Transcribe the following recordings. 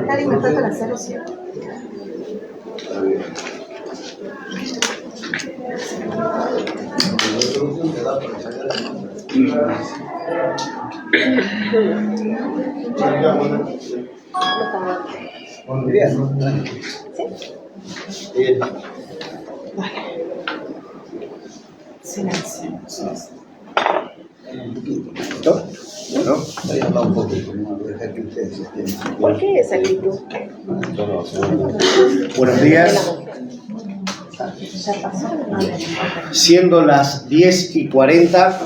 Cali, me falta la 07. ¿Sí? Silencio. ¿No? Voy a hablar un poquito, no voy a dejar que ustedes estén. ¿Por qué esa actitud? Buenos días. Siendo las 10:40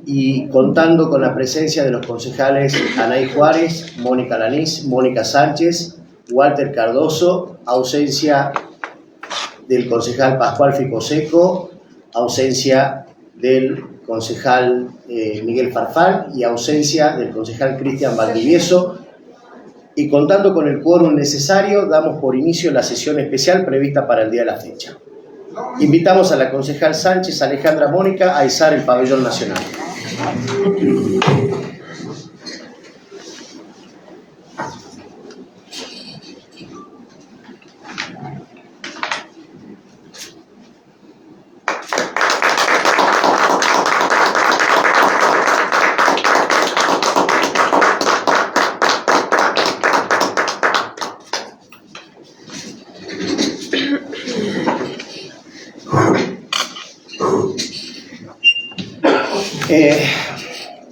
y contando con la presencia de los concejales Anaí Juárez, Mónica Lanís, Mónica Sánchez, Walter Cardoso, ausencia del concejal Pascual Ficoseco, ausencia del concejal Miguel Farfán y ausencia del concejal Cristian Valdivieso. Y contando con el quórum necesario, damos por inicio la sesión especial prevista para el día de la fecha. Invitamos a la concejal Sánchez Alejandra Mónica a izar el pabellón nacional.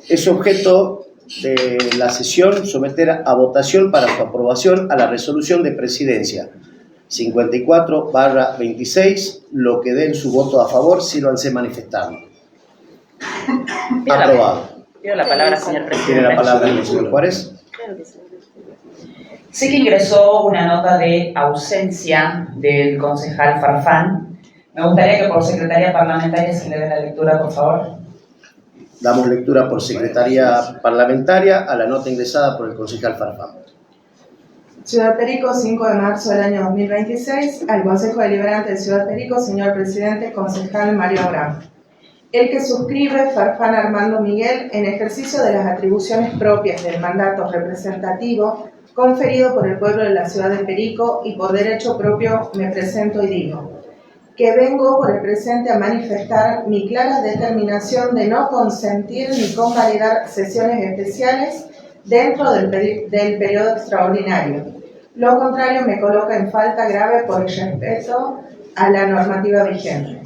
Es objeto de la sesión someter a votación para su aprobación a la resolución de presidencia 54/26. Lo que den su voto a favor, sírvanse manifestando. Aprobado. Pido la palabra, señor presidente. Tiene la palabra el señor Juárez. Sé que ingresó una nota de ausencia del concejal Farfán. Me gustaría que por secretaría parlamentaria se le dé la lectura, por favor. Damos lectura por secretaría parlamentaria a la nota ingresada por el concejal Farfán. Ciudad Perico, 5 de marzo del año 2026, al Consejo Deliberante de Ciudad Perico, señor presidente, concejal Mario Abraham. El que suscribe Farfán Armando Miguel en ejercicio de las atribuciones propias del mandato representativo conferido por el pueblo de la ciudad de Perico y por derecho propio me presento y digo que vengo por el presente a manifestar mi clara determinación de no consentir ni convalidar sesiones especiales dentro del periodo extraordinario. Lo contrario me coloca en falta grave por el respeto a la normativa vigente.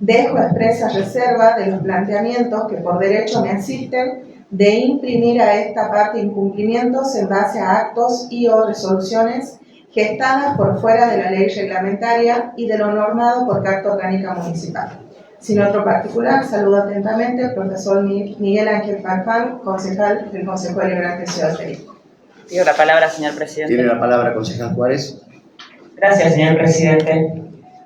Dejo expresa reserva de los planteamientos que por derecho me asisten de imprimir a esta parte incumplimientos en base a actos y o resoluciones gestadas por fuera de la ley reglamentaria y de lo normado por Carta Orgánica Municipal. Sin otro particular, saludo atentamente al profesor Miguel Ángel Farfán, concejal del Consejo Deliberante de Ciudad Perico. Pido la palabra, señor presidente. Tiene la palabra, concejal Juárez. Gracias, señor presidente.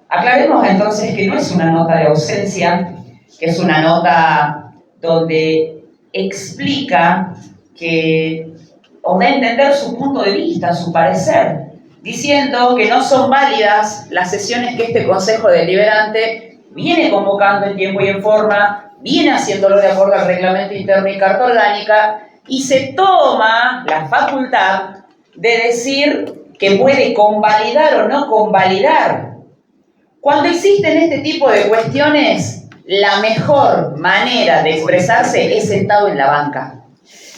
Aclaremos entonces que no es una nota de ausencia, que es una nota donde explica que, o da a entender su punto de vista, su parecer, diciendo que no son válidas las sesiones que este Consejo Deliberante viene convocando en tiempo y en forma, viene haciéndolo de acuerdo al reglamento interno y Carta Orgánica, y se toma la facultad de decir que puede convalidar o no convalidar. Cuando existen este tipo de cuestiones, la mejor manera de expresarse es sentado en la banca,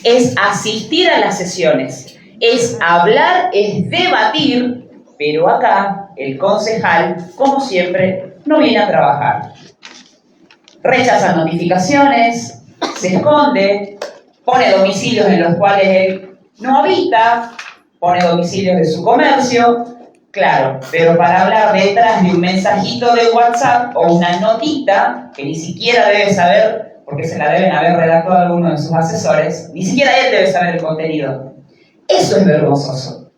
es asistir a las sesiones, es hablar, es debatir, pero acá el concejal, como siempre, no viene a trabajar. Rechaza notificaciones, se esconde, pone domicilios en los cuales él no habita, pone domicilios de su comercio, claro, pero para hablar detrás de un mensajito de WhatsApp o una notita que ni siquiera debe saber, porque se la deben haber redactado alguno de sus asesores, ni siquiera él debe saber el contenido. Eso es vergonzoso.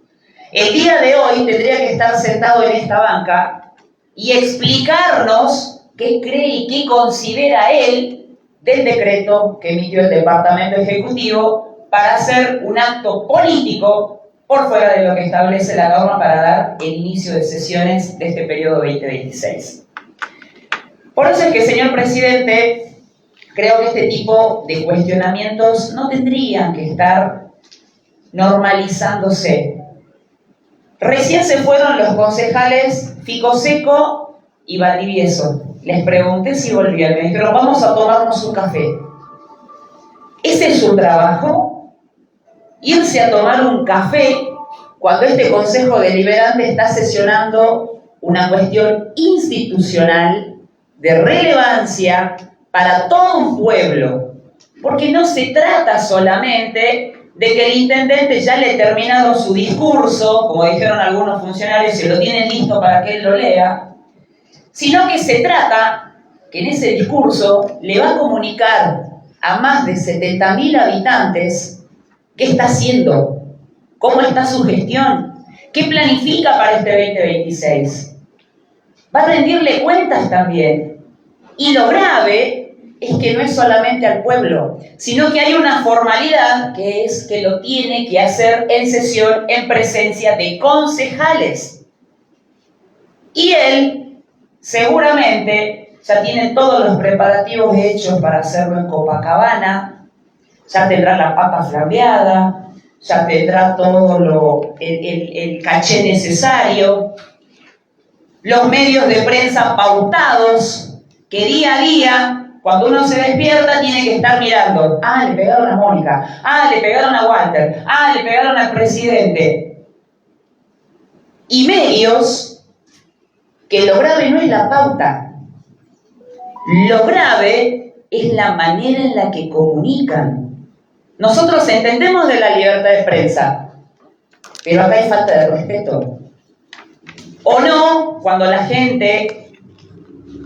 El día de hoy tendría que estar sentado en esta banca y explicarnos qué cree y qué considera él del decreto que emitió el Departamento Ejecutivo para hacer un acto político por fuera de lo que establece la norma para dar el inicio de sesiones de este periodo 2026. Por eso es que, señor presidente, creo que este tipo de cuestionamientos no tendrían que estar normalizándose. Recién se fueron los concejales Ficoseco y Valdivieso. Les pregunté si volvían, me dijeron, vamos a tomarnos un café. ¿Ese es su trabajo? Irse a tomar un café cuando este Consejo Deliberante está sesionando una cuestión institucional de relevancia para todo un pueblo. Porque no se trata solamente de que el intendente ya le ha terminado su discurso, como dijeron algunos funcionarios, se lo tienen listo para que él lo lea, sino que se trata que en ese discurso le va a comunicar a más de 70.000 habitantes qué está haciendo, cómo está su gestión, qué planifica para este 2026. Va a rendirle cuentas también. Y lo grave es que no es solamente al pueblo, sino que hay una formalidad que es que lo tiene que hacer en sesión en presencia de concejales. Y él seguramente ya tiene todos los preparativos hechos para hacerlo en Copacabana, ya tendrá la papa flambeada, ya tendrá todo el caché necesario, los medios de prensa pautados que día a día, cuando uno se despierta, tiene que estar mirando. Ah, le pegaron a Mónica. Ah, le pegaron a Walter. Ah, le pegaron al presidente. Y medios que lo grave no es la pauta. Lo grave es la manera en la que comunican. Nosotros entendemos de la libertad de prensa, pero acá hay falta de respeto. O no, cuando la gente...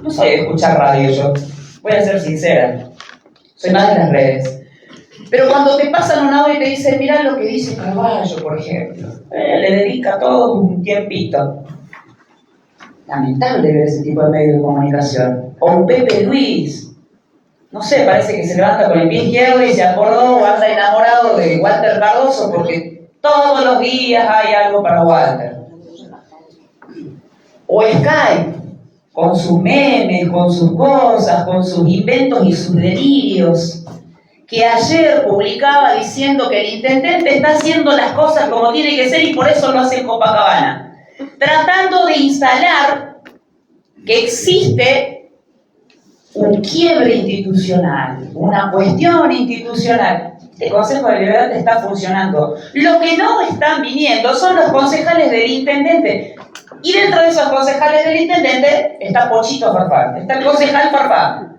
No soy de escuchar radio yo. Voy a ser sincera, soy más de las redes. Pero cuando te pasan un audio y te dicen, mirá lo que dice Carballo, por ejemplo, le dedica todo un tiempito. Lamentable ver ese tipo de medios de comunicación. O un Pepe Luis, no sé, parece que se levanta con el pie izquierdo y se acordó o anda enamorado de Walter Cardoso porque todos los días hay algo para Walter. O Skype, con sus memes, con sus cosas, con sus inventos y sus delirios, que ayer publicaba diciendo que el intendente está haciendo las cosas como tiene que ser y por eso lo hace en Copacabana, tratando de instalar que existe un quiebre institucional, una cuestión institucional. El Consejo Deliberante está funcionando. Lo que no están viniendo son los concejales del intendente. Y dentro de esos concejales del intendente está Pochito Farfán, está el concejal Farfán,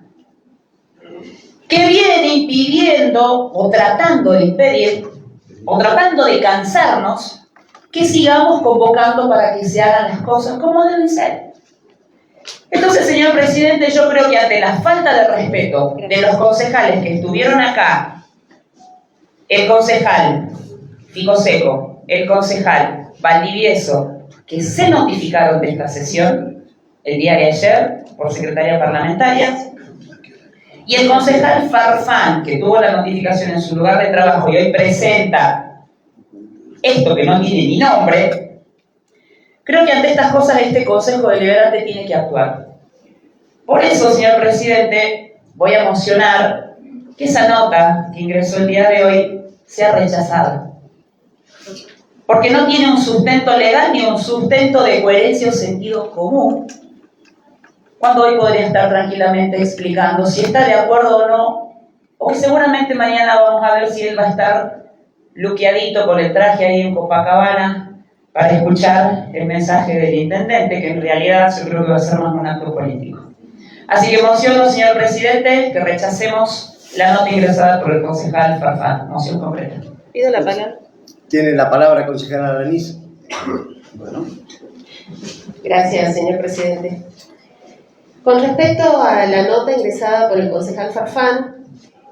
que viene impidiendo o tratando de impedir o tratando de cansarnos que sigamos convocando para que se hagan las cosas como deben ser. Entonces, señor presidente, yo creo que ante la falta de respeto de los concejales que estuvieron acá, el concejal Ficoseco, el concejal Valdivieso, que se notificaron de esta sesión el día de ayer por secretaría parlamentaria, y el concejal Farfán, que tuvo la notificación en su lugar de trabajo y hoy presenta esto que no tiene ni nombre, creo que ante estas cosas este Consejo Deliberante tiene que actuar. Por eso, señor presidente, voy a mocionar que esa nota que ingresó el día de hoy sea rechazada. Porque no tiene un sustento legal ni un sustento de coherencia o sentido común, cuando hoy podría estar tranquilamente explicando si está de acuerdo o no, o que seguramente mañana vamos a ver si él va a estar luqueadito con el traje ahí en Copacabana para escuchar el mensaje del intendente, que en realidad yo creo que va a ser más un acto político. Así que mociono, señor presidente, que rechacemos la nota ingresada por el concejal Farfán. Moción completa. Pido la palabra. Tiene la palabra, concejala Alanís. Bueno. Gracias, señor presidente. Con respecto a la nota ingresada por el concejal Farfán,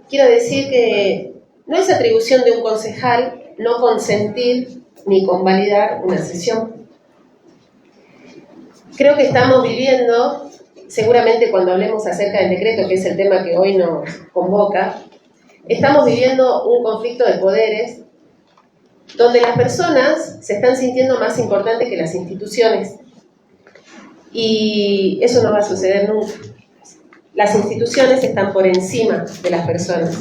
quiero decir que no es atribución de un concejal no consentir ni convalidar una sesión. Creo que estamos viviendo, seguramente cuando hablemos acerca del decreto, que es el tema que hoy nos convoca, estamos viviendo un conflicto de poderes donde las personas se están sintiendo más importantes que las instituciones. Y eso no va a suceder nunca. Las instituciones están por encima de las personas.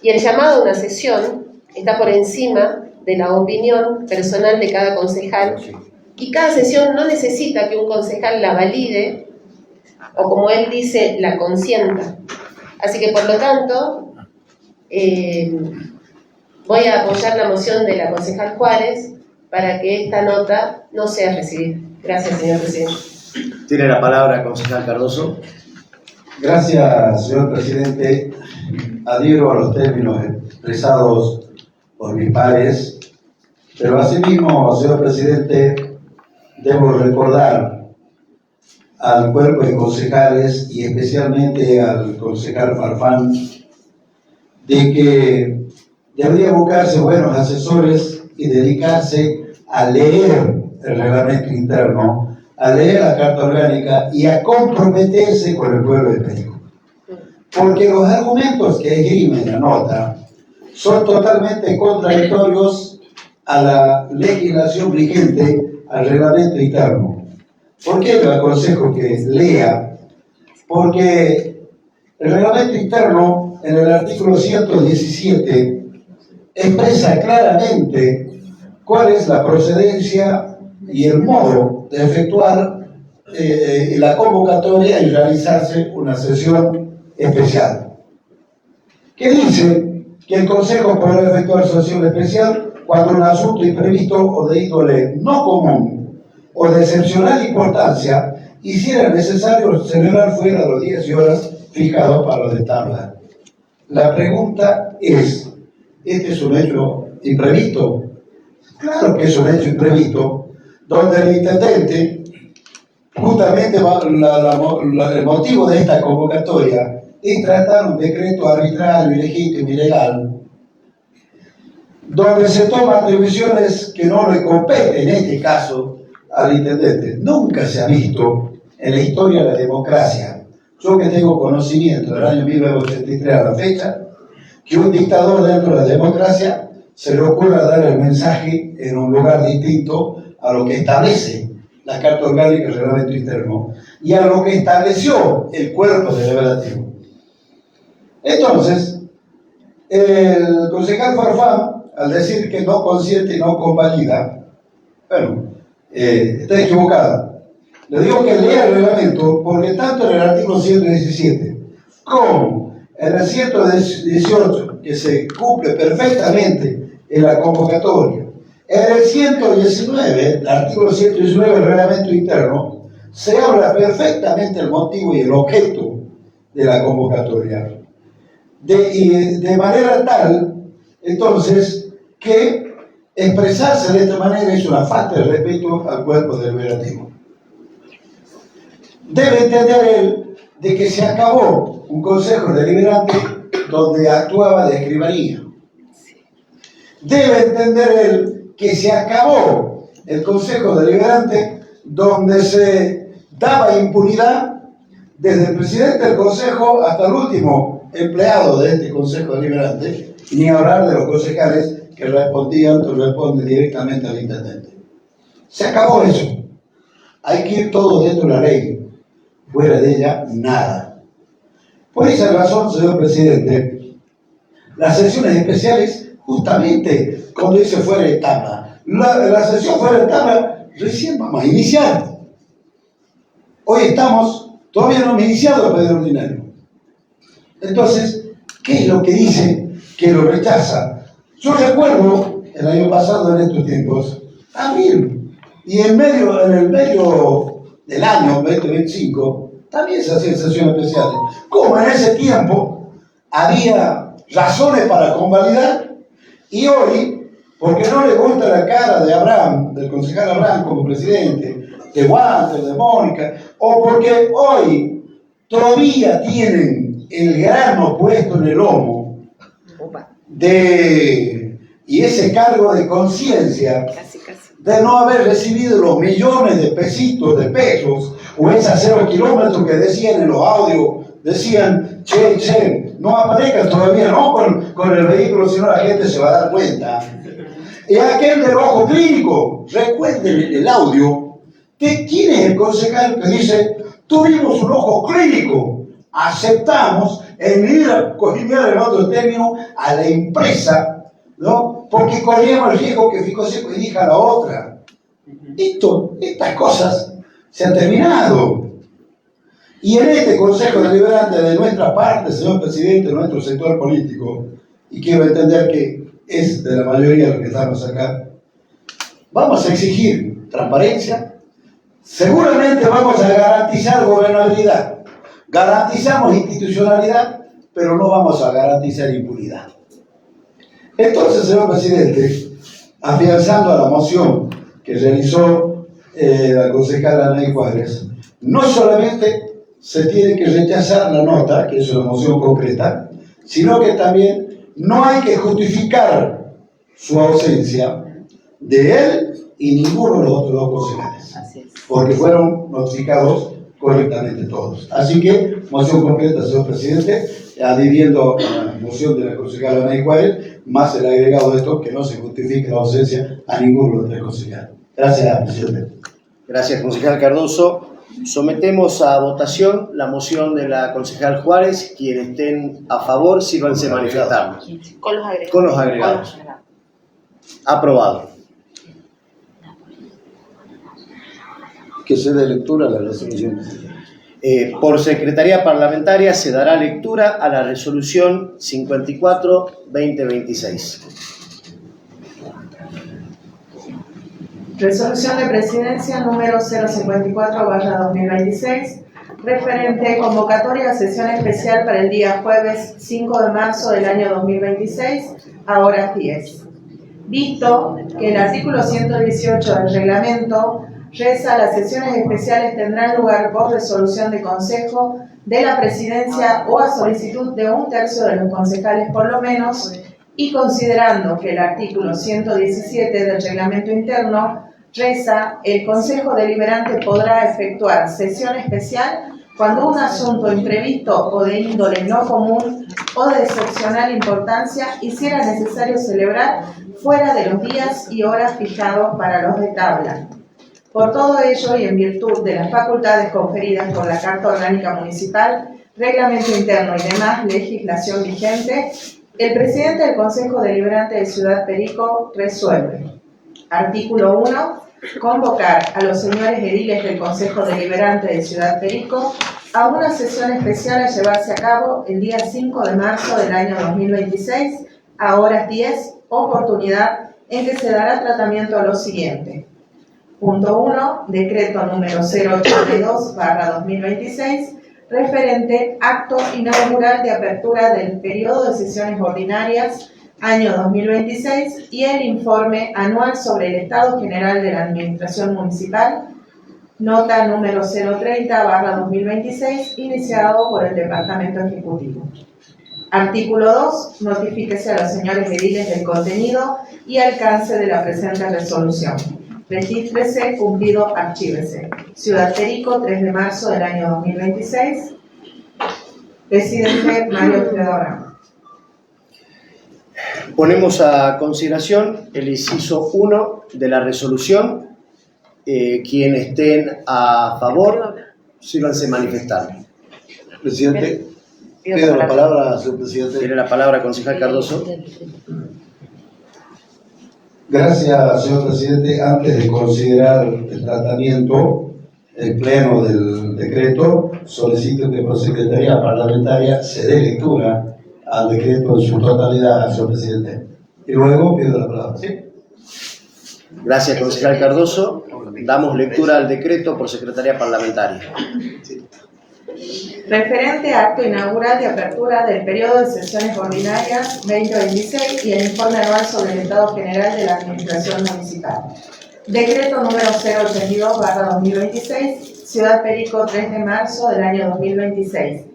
Y el llamado a una sesión está por encima de la opinión personal de cada concejal, y cada sesión no necesita que un concejal la valide, o como él dice, la consienta. Así que, por lo tanto, voy a apoyar la moción de la concejal Juárez para que esta nota no sea recibida. Gracias, señor presidente. Tiene la palabra, concejal Cardoso. Gracias, señor presidente. Adhiero a los términos expresados por mis pares, pero asimismo, señor presidente, debo recordar al cuerpo de concejales y especialmente al concejal Farfán de que debería buscarse buenos asesores y dedicarse a leer el reglamento interno, a leer la Carta Orgánica y a comprometerse con el pueblo de Perico. Porque los argumentos que esgrime la nota son totalmente contradictorios a la legislación vigente, al reglamento interno. ¿Por qué le aconsejo que lea? Porque el reglamento interno, en el artículo 117, expresa claramente cuál es la procedencia y el modo de efectuar la convocatoria y realizarse una sesión especial. Que dice que el Consejo podrá efectuar sesión especial cuando un asunto imprevisto o de índole no común o de excepcional importancia hiciera necesario celebrar fuera de los 10 horas fijados para los de tabla. La pregunta es, ¿este es un hecho imprevisto? Claro que es un hecho imprevisto, donde el intendente, justamente el motivo de esta convocatoria es tratar un decreto arbitrario, ilegítimo, ilegal, donde se toman atribuciones que no le competen, en este caso, al intendente. Nunca se ha visto en la historia de la democracia, yo que tengo conocimiento del año 1983 a la fecha, que un dictador dentro de la democracia se le ocurra dar el mensaje en un lugar distinto a lo que establece la Carta Orgánica y el reglamento interno y a lo que estableció el cuerpo deliberativo. Entonces, el concejal Farfán, al decir que no consiente y no convalida, bueno, está equivocado. Le digo que lea el reglamento porque tanto en el artículo 117 como en el 118, que se cumple perfectamente en la convocatoria, en el 119, el artículo 119 del reglamento interno, se habla perfectamente del motivo y el objeto de la convocatoria. De manera tal, entonces, que expresarse de esta manera es una falta de respeto al cuerpo deliberativo. Debe entender él de que se acabó un consejo deliberante donde actuaba de escribanía. Debe entender él que se acabó el consejo deliberante donde se daba impunidad desde el presidente del consejo hasta el último empleado de este consejo deliberante, ni hablar de los concejales que responden directamente al intendente. Se acabó eso. Hay que ir todo dentro de la ley. Fuera de ella, nada. Por esa razón, señor presidente, las sesiones especiales, justamente cuando dice fuera de etapa, la sesión fuera de etapa recién vamos a iniciar. Hoy todavía no hemos iniciado el pedir ordinario. Entonces, ¿qué es lo que dice que lo rechaza? Yo recuerdo el año pasado, en estos tiempos, abril, y en el medio del año 2025, también se hacían sesiones especiales. Como en ese tiempo había razones para convalidar, y hoy, porque no le gusta la cara de Abraham, del concejal Abraham como presidente, de Walter, de Mónica, o porque hoy todavía tienen el grano puesto en el lomo y ese cargo de conciencia de no haber recibido los millones de pesitos, de pesos, o esos 0 kilómetros que decían en los audios, decían, che, no aparezcan todavía, no con el vehículo, sino la gente se va a dar cuenta. Y aquel del ojo clínico, recuerden el audio, ¿de quién es el concejal que dice, tuvimos un ojo clínico, aceptamos en ir a cocinar en otro término a la empresa, ¿no? porque corríamos el riesgo que Ficoseco elija la otra. Estas cosas se han terminado. Y en este Consejo Deliberante de nuestra parte, señor presidente, de nuestro sector político, y quiero entender que es de la mayoría de los que estamos acá, vamos a exigir transparencia, seguramente vamos a garantizar gobernabilidad, garantizamos institucionalidad, pero no vamos a garantizar impunidad. Entonces, señor presidente, afianzando a la moción que realizó la concejala Anaí Juárez, no solamente se tiene que rechazar la nota, que es una moción concreta, sino que también no hay que justificar su ausencia de él y ninguno de los otros dos concejales, porque fueron notificados correctamente todos. Así que, moción completa, señor presidente, adhiriendo a la moción de la concejala Anaí Juárez, más el agregado de esto, que no se justifique la ausencia a ninguno de los tres concejales. Gracias, presidente. Gracias, concejal Cardoso. Sometemos a votación la moción de la concejal Juárez. Quienes estén a favor, sírvanse manifestar. Con los agregados. Con los agregados. Aprobado. Que se dé lectura a la resolución. Por Secretaría Parlamentaria se dará lectura a la resolución 54-2026. Resolución de Presidencia número 054/2026, referente convocatoria a sesión especial para el día jueves 5 de marzo del año 2026 a horas 10. Visto que el artículo 118 del reglamento reza: las sesiones especiales tendrán lugar por resolución de consejo de la Presidencia o a solicitud de 1/3 de los concejales por lo menos, y considerando que el artículo 117 del reglamento interno reza: el Consejo Deliberante podrá efectuar sesión especial cuando un asunto imprevisto o de índole no común o de excepcional importancia hiciera necesario celebrar fuera de los días y horas fijados para los de tabla. Por todo ello, y en virtud de las facultades conferidas por la Carta Orgánica Municipal, reglamento interno y demás legislación vigente, el presidente del Consejo Deliberante de Ciudad Perico resuelve: artículo 1. Convocar a los señores ediles del Consejo Deliberante de Ciudad Perico a una sesión especial a llevarse a cabo el día 5 de marzo del año 2026 a horas 10, oportunidad en que se dará tratamiento a lo siguiente. Punto 1. Decreto número 082/2026, referente acto inaugural de apertura del periodo de sesiones ordinarias año 2026 y el informe anual sobre el estado general de la Administración Municipal, nota número 030/2026, iniciado por el Departamento Ejecutivo. Artículo 2. Notifíquese a los señores ediles del contenido y alcance de la presente resolución. Regístrese, cumplido, archívese. Ciudad Perico, 3 de marzo del año 2026. Presidente Mario Alfredo Abraham. Ponemos a consideración el inciso 1 de la resolución. Quienes estén a favor, síganse manifestar. Presidente, pido la palabra, señor presidente. Tiene la palabra, concejal Cardoso. Gracias, señor presidente. Antes de considerar el tratamiento, el pleno del decreto, solicito que por Secretaría Parlamentaria se dé lectura al decreto en su totalidad, señor presidente. Y luego pido la palabra. ¿Sí? Gracias, concejal Cardoso. Damos lectura al decreto por Secretaría Parlamentaria. Referente a acto inaugural de apertura del periodo de sesiones ordinarias 2026 y el informe anual sobre el estado general de la Administración Municipal. Decreto número 082/2026, Ciudad Perico, 3 de marzo del año 2026.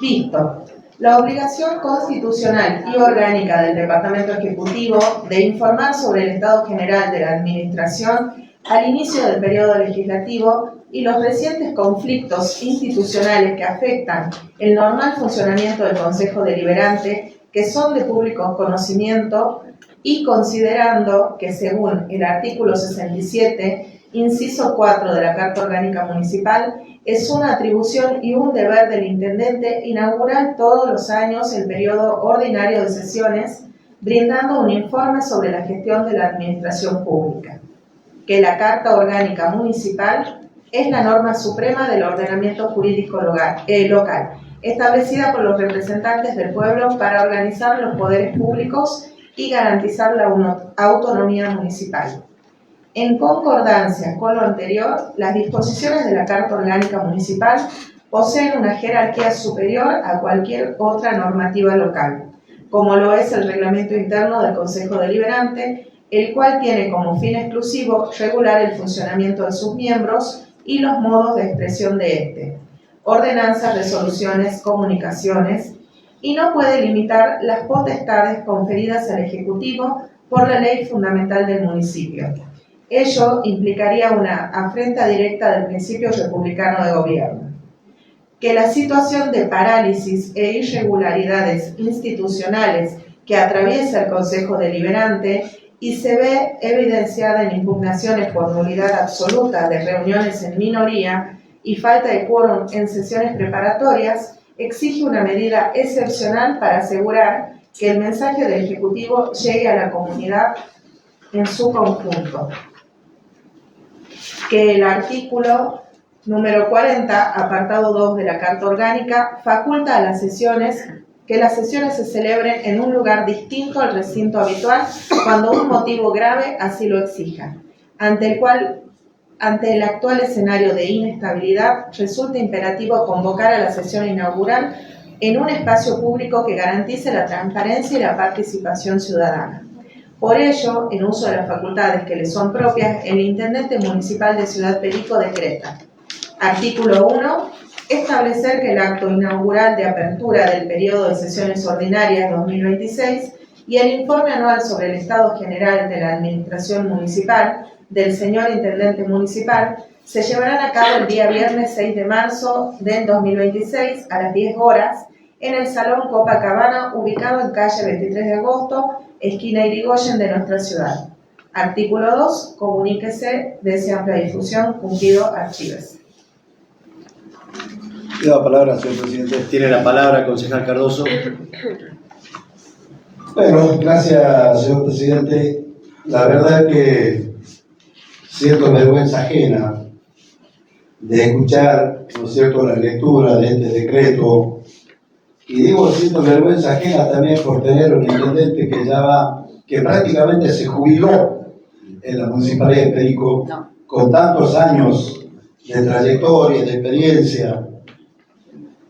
Visto: la obligación constitucional y orgánica del Departamento Ejecutivo de informar sobre el estado general de la Administración al inicio del periodo legislativo y los recientes conflictos institucionales que afectan el normal funcionamiento del Consejo Deliberante, que son de público conocimiento, y considerando que según el artículo 67, inciso 4 de la Carta Orgánica Municipal, es una atribución y un deber del Intendente inaugurar todos los años el periodo ordinario de sesiones, brindando un informe sobre la gestión de la administración pública, que la Carta Orgánica Municipal es la norma suprema del ordenamiento jurídico local, establecida por los representantes del pueblo para organizar los poderes públicos y garantizar la autonomía municipal. En concordancia con lo anterior, las disposiciones de la Carta Orgánica Municipal poseen una jerarquía superior a cualquier otra normativa local, como lo es el reglamento interno del Consejo Deliberante, el cual tiene como fin exclusivo regular el funcionamiento de sus miembros y los modos de expresión de éste, ordenanzas, resoluciones, comunicaciones, y no puede limitar las potestades conferidas al Ejecutivo por la ley fundamental del municipio. Ello implicaría una afrenta directa del principio republicano de gobierno. Que la situación de parálisis e irregularidades institucionales que atraviesa el Consejo Deliberante y se ve evidenciada en impugnaciones por nulidad absoluta de reuniones en minoría y falta de quórum en sesiones preparatorias, exige una medida excepcional para asegurar que el mensaje del Ejecutivo llegue a la comunidad en su conjunto. Que el artículo número 40, apartado 2 de la Carta Orgánica, faculta a las sesiones que las sesiones se celebren en un lugar distinto al recinto habitual cuando un motivo grave así lo exija, ante el actual escenario de inestabilidad, resulta imperativo convocar a la sesión inaugural en un espacio público que garantice la transparencia y la participación ciudadana. Por ello, en uso de las facultades que le son propias, el Intendente Municipal de Ciudad Perico decreta: Artículo 1. Establecer que el acto inaugural de apertura del periodo de sesiones ordinarias 2026 y el informe anual sobre el estado general de la administración municipal del señor Intendente Municipal se llevarán a cabo el día viernes 6 de marzo del 2026 a las 10 horas en el Salón Copacabana, ubicado en calle 23 de agosto, esquina Irigoyen de nuestra ciudad. Artículo 2. Comuníquese, desea amplia difusión, cumplido, archívese. Tiene la palabra, señor presidente. Tiene la palabra, concejal Cardoso. Bueno, gracias, señor presidente. La verdad es que siento vergüenza ajena de escuchar, ¿no es cierto?, la lectura de este decreto. Y digo, siento vergüenza ajena también por tener un intendente que prácticamente se jubiló en la Municipalidad de Perico, con tantos años de trayectoria, de experiencia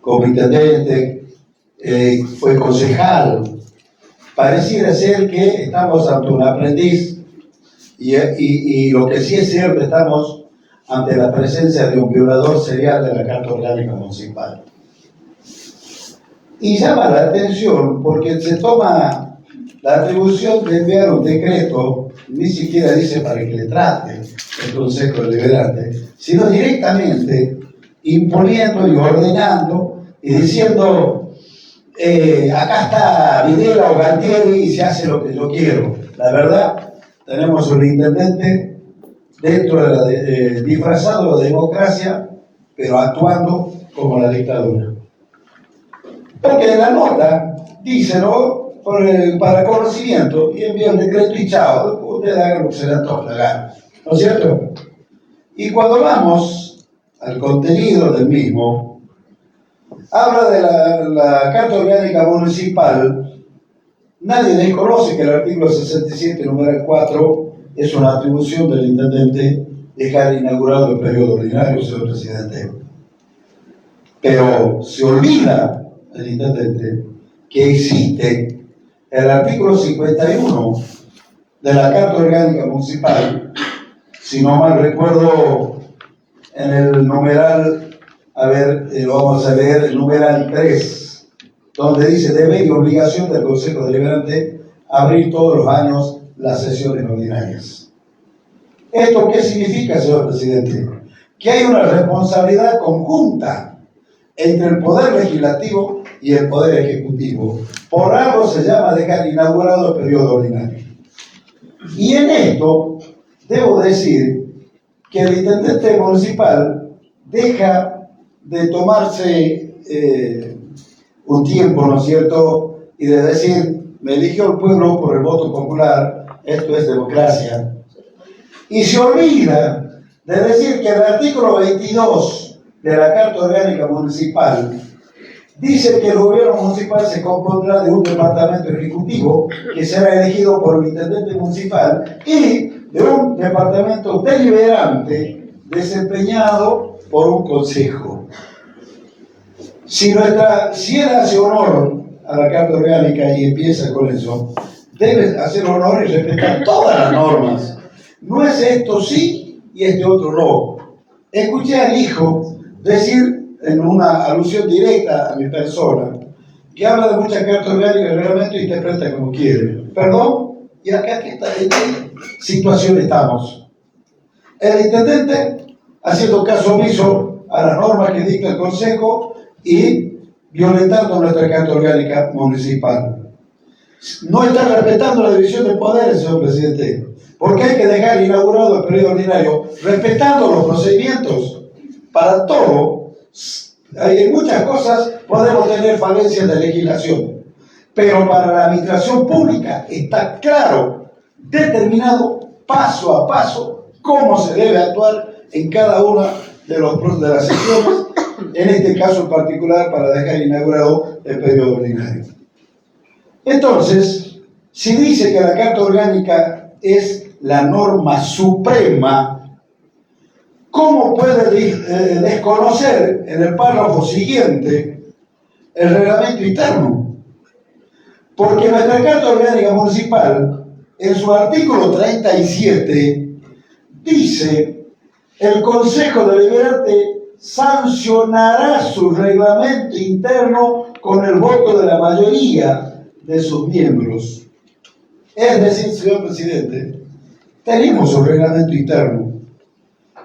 como intendente, fue concejal. Pareciera ser que estamos ante un aprendiz y lo que sí es cierto, estamos ante la presencia de un violador serial de la Carta Orgánica Municipal. Y llama la atención porque se toma la atribución de enviar un decreto, ni siquiera dice para que le trate el Consejo Deliberante, sino directamente imponiendo y ordenando y diciendo, acá está Videla o Galtieri y se hace lo que yo quiero. La verdad, tenemos un intendente dentro de la disfrazado de democracia, pero actuando como la dictadura. Porque en la nota dice, ¿no?, para conocimiento, y envía un decreto y chao, ustedes hagan lo que se les antoje hagan, ¿no es cierto? Y cuando vamos al contenido del mismo, habla de la Carta Orgánica Municipal. Nadie desconoce que el artículo 67, número 4, es una atribución del intendente dejar inaugurado el periodo ordinario, señor presidente. Pero se olvida el intendente que existe el artículo 51 de la Carta Orgánica Municipal, si no mal recuerdo, en el numeral, lo vamos a leer, el numeral 3, donde dice: deber y obligación del Consejo Deliberante abrir todos los años las sesiones ordinarias. ¿Esto qué significa, señor presidente? Que hay una responsabilidad conjunta entre el Poder Legislativo y el Poder Ejecutivo. Por algo se llama dejar inaugurado el periodo ordinario. Y en esto, debo decir que el intendente municipal deja de tomarse un tiempo, ¿no es cierto?, y de decir, me eligió el pueblo por el voto popular, esto es democracia, y se olvida de decir que el artículo 22 de la Carta Orgánica Municipal dice que el gobierno municipal se compondrá de un departamento ejecutivo que será elegido por el intendente municipal y de un departamento deliberante desempeñado por un consejo. Si él hace honor a la Carta Orgánica y empieza con eso, debe hacer honor y respetar todas las normas. No es esto sí y este otro no. Escuché al hijo decir, en una alusión directa a mi persona, que habla de muchas cartas orgánicas y el reglamento y interpreta como quiere. Perdón, y acá ¿en qué situación estamos? El intendente haciendo caso omiso a las normas que dicta el Consejo y violentando nuestra Carta Orgánica Municipal. No está respetando la división de poderes, señor presidente, porque hay que dejar inaugurado el periodo ordinario respetando los procedimientos. Para todo, en muchas cosas podemos tener falencias de legislación, pero para la administración pública está claro, determinado, paso a paso, cómo se debe actuar en cada una de las sesiones, en este caso en particular para dejar inaugurado el periodo ordinario. Entonces, si dice que la Carta Orgánica es la norma suprema, ¿cómo puede desconocer en el párrafo siguiente el reglamento interno? Porque nuestra Carta Orgánica Municipal, en su artículo 37, dice: el Consejo Deliberante sancionará su reglamento interno con el voto de la mayoría de sus miembros. Es decir, señor presidente, tenemos un reglamento interno.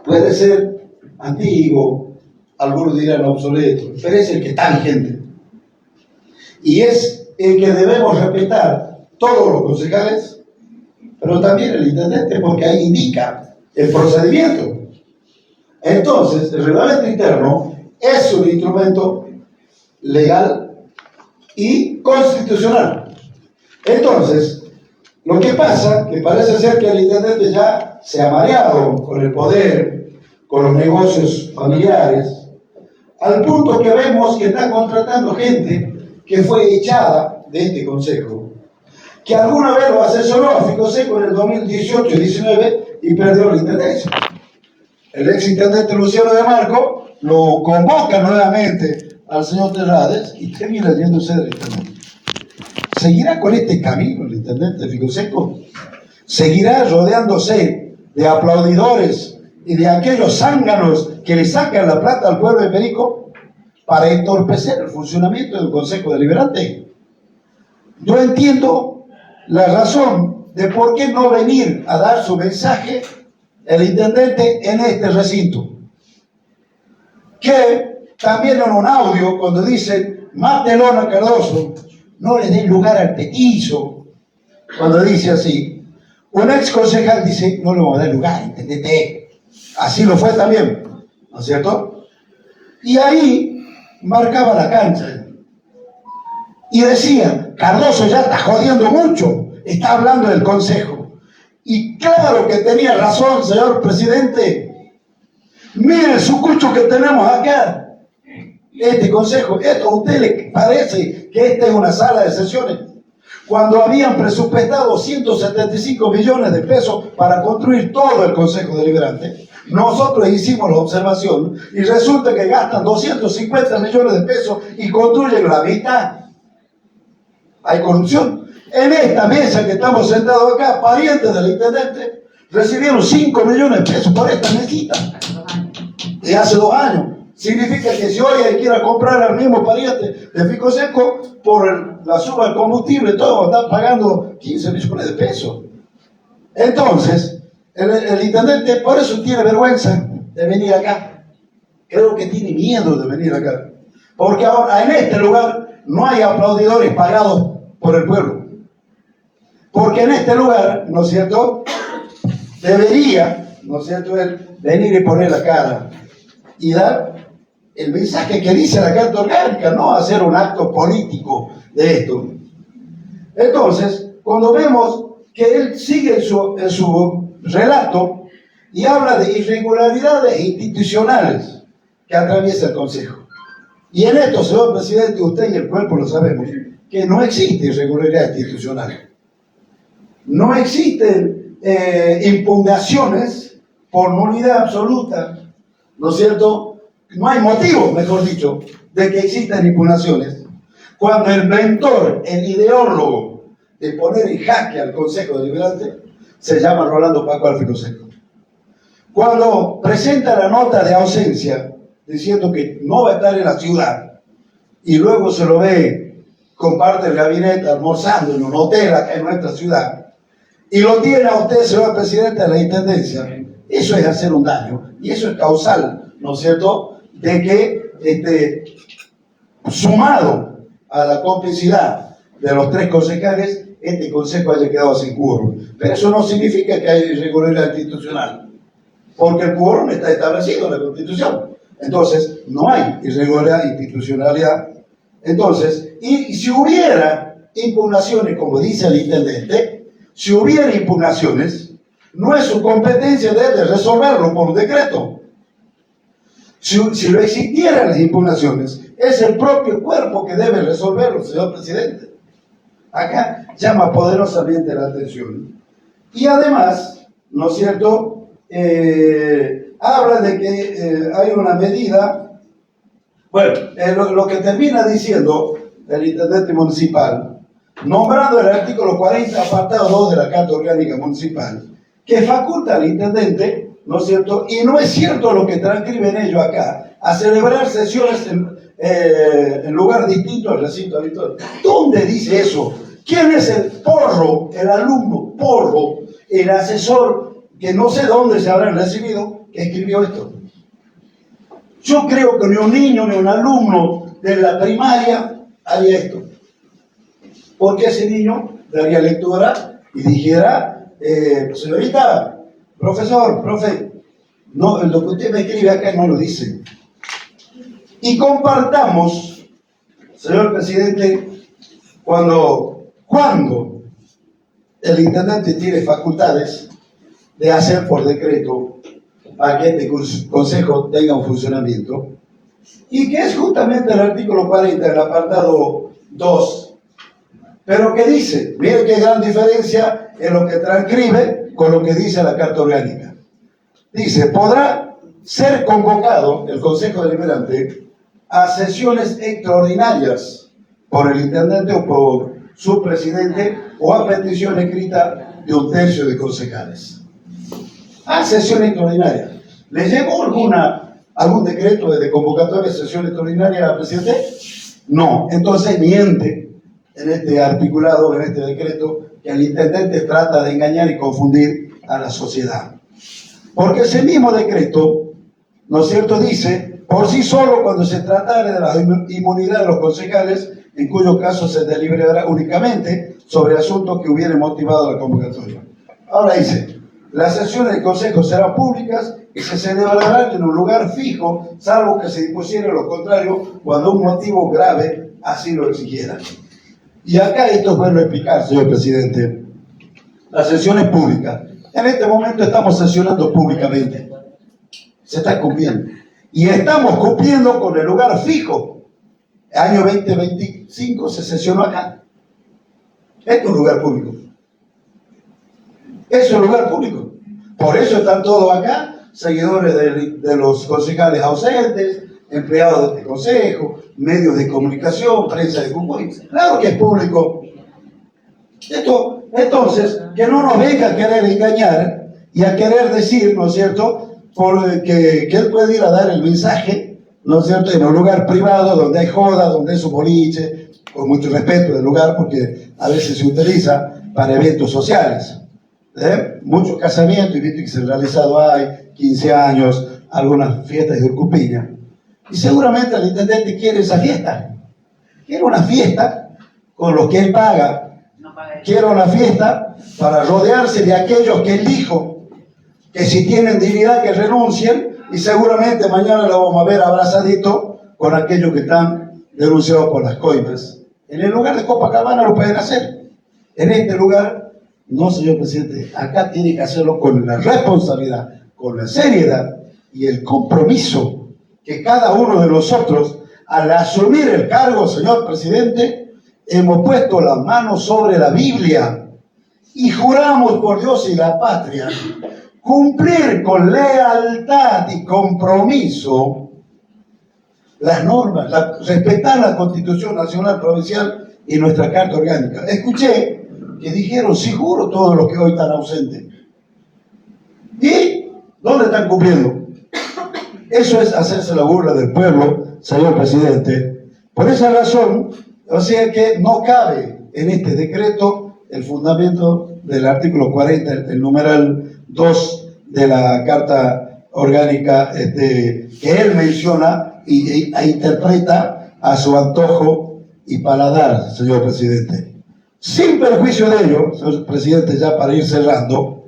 Puede ser antiguo, algunos dirán obsoleto, pero es el que está vigente. Y es el que debemos respetar todos los concejales, pero también el intendente, porque ahí indica el procedimiento. Entonces, el reglamento interno es un instrumento legal y constitucional. Entonces, lo que pasa, que parece ser que el intendente ya se ha mareado con el poder, con los negocios familiares, al punto que vemos que está contratando gente que fue echada de este consejo, que alguna vez lo asesoró a Ficoseco en el 2018-19 y perdió la intendencia. El ex intendente Luciano de Marco lo convoca nuevamente al señor Terrades y termina yéndose del intendente. ¿Seguirá con este camino el intendente Ficoseco? ¿Seguirá rodeándose de aplaudidores y de aquellos zánganos que le sacan la plata al pueblo de Perico para entorpecer el funcionamiento del Consejo Deliberante? Yo entiendo la razón de por qué no venir a dar su mensaje el intendente en este recinto, que también en un audio cuando dicen mátenlo a Cardoso, no le den lugar al petizo, cuando dice así, un ex concejal dice no le vamos a dar lugar, intendente, así lo fue también, ¿no es cierto? Y ahí marcaba la cancha y decía, Cardoso ya está jodiendo mucho, está hablando del consejo. Y claro que tenía razón, señor presidente. Mire el sucucho que tenemos acá. Este consejo, esto a usted le parece que esta es una sala de sesiones. Cuando habían presupuestado 175 millones de pesos para construir todo el Consejo Deliberante, nosotros hicimos la observación y resulta que gastan 250 millones de pesos y construyen la mitad. Hay corrupción. En esta mesa que estamos sentados acá, parientes del intendente, recibieron 5 millones de pesos por esta mesita. De hace 2 años. Significa que si hoy hay que ir a comprar al mismo pariente de Ficoseco, por la suma del combustible y todo, están pagando 15 millones de pesos. Entonces, el intendente por eso tiene vergüenza de venir acá. Creo que tiene miedo de venir acá. Porque ahora en este lugar no hay aplaudidores pagados por el pueblo. Porque en este lugar, ¿no es cierto?, debería, ¿no es cierto?, él venir y poner la cara y dar el mensaje que dice la Carta Orgánica, no hacer un acto político de esto. Entonces, cuando vemos que él sigue en su relato y habla de irregularidades institucionales que atraviesa el Consejo. Y en esto, señor presidente, usted y el cuerpo lo sabemos, que no existe irregularidad institucional. No existen impugnaciones por nulidad absoluta, ¿no es cierto? No hay motivo, mejor dicho, de que existan impugnaciones. Cuando el mentor, el ideólogo de poner en jaque al Consejo Deliberante, se llama Rolando Paco Alfredo Seco. Cuando presenta la nota de ausencia, diciendo que no va a estar en la ciudad, y luego se lo ve con parte del gabinete almorzando en un hotel acá en nuestra ciudad, y lo tiene a usted, señor presidente de la Intendencia, eso es hacer un daño, y eso es causal, ¿no es cierto?, de que, sumado a la complicidad de los 3 concejales, este consejo haya quedado sin quórum. Pero eso no significa que haya irregularidad institucional, porque el quórum está establecido en la Constitución. Entonces, no hay irregularidad institucionalidad. Entonces, y si hubiera impugnaciones, como dice el intendente, si hubiera impugnaciones, no es su competencia de resolverlo por decreto. Si lo existieran las impugnaciones, es el propio cuerpo que debe resolverlo, señor presidente. Acá llama poderosamente la atención. Y además, ¿no es cierto?, habla de que hay una medida, bueno, lo que termina diciendo el intendente municipal, nombrando el artículo 40, apartado 2 de la Carta Orgánica Municipal, que faculta al intendente, ¿no es cierto?, y no es cierto lo que transcriben ellos acá, a celebrar sesiones en lugar distinto al recinto habitual. ¿Dónde dice eso? ¿Quién es el porro, el alumno porro, el asesor, que no sé dónde se habrán recibido, que escribió esto? Yo creo que ni un niño ni un alumno de la primaria haría esto. Porque ese niño daría lectura y dijera, señorita, profesor, profe, no, lo que usted me escribe acá no lo dice. Y compartamos, señor presidente, cuando el intendente tiene facultades de hacer por decreto para que este consejo tenga un funcionamiento, y que es justamente el artículo 40, el apartado 2, pero que dice, mire qué gran diferencia en lo que transcribe con lo que dice la Carta Orgánica. Dice, podrá ser convocado el Consejo Deliberante a sesiones extraordinarias por el intendente o por su presidente o a petición escrita de 1/3 de concejales. A sesión extraordinaria. ¿Le llegó algún decreto de convocatoria de sesión extraordinaria, presidente? No. Entonces miente en este articulado, en este decreto, que el intendente trata de engañar y confundir a la sociedad. Porque ese mismo decreto, ¿no es cierto?, dice, por sí solo, cuando se tratare de la inmunidad de los concejales, en cuyo caso se deliberará únicamente sobre asuntos que hubieran motivado la convocatoria. Ahora dice, las sesiones del consejo serán públicas y se celebrarán en un lugar fijo, salvo que se dispusiera lo contrario cuando un motivo grave así lo exigiera. Y acá esto es bueno explicar, señor presidente. Las sesiones públicas. En este momento estamos sesionando públicamente. Se está cumpliendo. Y estamos cumpliendo con el lugar fijo. El año 2025 se sesionó acá. Esto es un lugar público. Eso es un lugar público. Por eso están todos acá, seguidores de los concejales ausentes, empleados de este consejo, medios de comunicación, prensa de Jujuy. Claro que es público. Esto, entonces, que no nos venga a querer engañar y a querer decir, ¿no es cierto?, que él puede ir a dar el mensaje, ¿no es cierto?, en un lugar privado donde hay joda, donde es un boliche, con mucho respeto del lugar, porque a veces se utiliza para eventos sociales. Muchos casamientos, y viste que se han realizado hay 15 años, algunas fiestas de Urcupiña. Y seguramente el intendente quiere esa fiesta. Quiere una fiesta con lo que él paga. Quiere una fiesta para rodearse de aquellos que él dijo que si tienen dignidad que renuncien, y seguramente mañana lo vamos a ver abrazadito con aquellos que están denunciados por las coimas. En el lugar de Copacabana lo pueden hacer. En este lugar, no, señor presidente, acá tiene que hacerlo con la responsabilidad, con la seriedad y el compromiso que cada uno de nosotros, al asumir el cargo, señor presidente, hemos puesto las manos sobre la Biblia y juramos por Dios y la patria cumplir con lealtad y compromiso las normas, respetar la Constitución Nacional Provincial y nuestra Carta Orgánica. Escuché que dijeron, sí, juro, todos los que hoy están ausentes. ¿Y dónde están cumpliendo? Eso es hacerse la burla del pueblo, señor presidente. Por esa razón, o sea que no cabe en este decreto el fundamento del artículo 40, el numeral 2 de la Carta Orgánica que él menciona e interpreta a su antojo y paladar, señor presidente. Sin perjuicio de ello, señor presidente, ya para ir cerrando,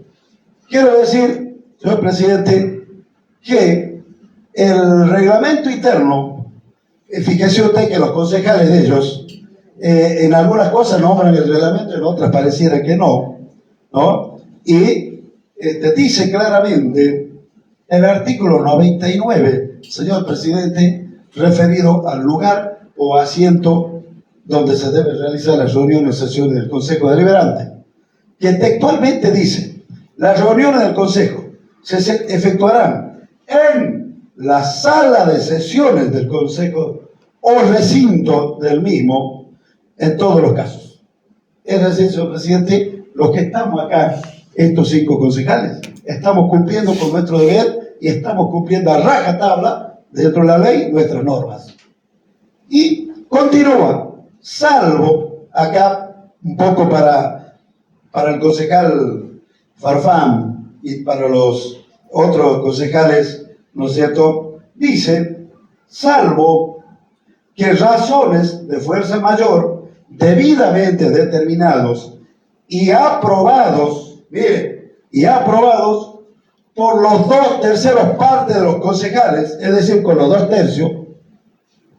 quiero decir, señor presidente, que el reglamento interno, fíjese usted que los concejales de ellos, en algunas cosas nombran el reglamento, en otras pareciera que no, ¿no? Y te dice claramente el artículo 99, señor presidente, referido al lugar o asiento donde se deben realizar las reuniones o sesiones del Consejo Deliberante, que textualmente dice: las reuniones del Consejo se efectuarán en la sala de sesiones del Consejo o recinto del mismo, en todos los casos. Es decir, señor presidente, los que estamos acá, estos 5 concejales, estamos cumpliendo con nuestro deber y estamos cumpliendo a rajatabla, dentro de la ley, nuestras normas. Y continúa, salvo acá, un poco para el concejal Farfán y para los otros concejales, ¿no es cierto? Dice, salvo que razones de fuerza mayor debidamente determinados y aprobados, miren, y aprobados por los 2/3 partes de los concejales, es decir, con los 2/3,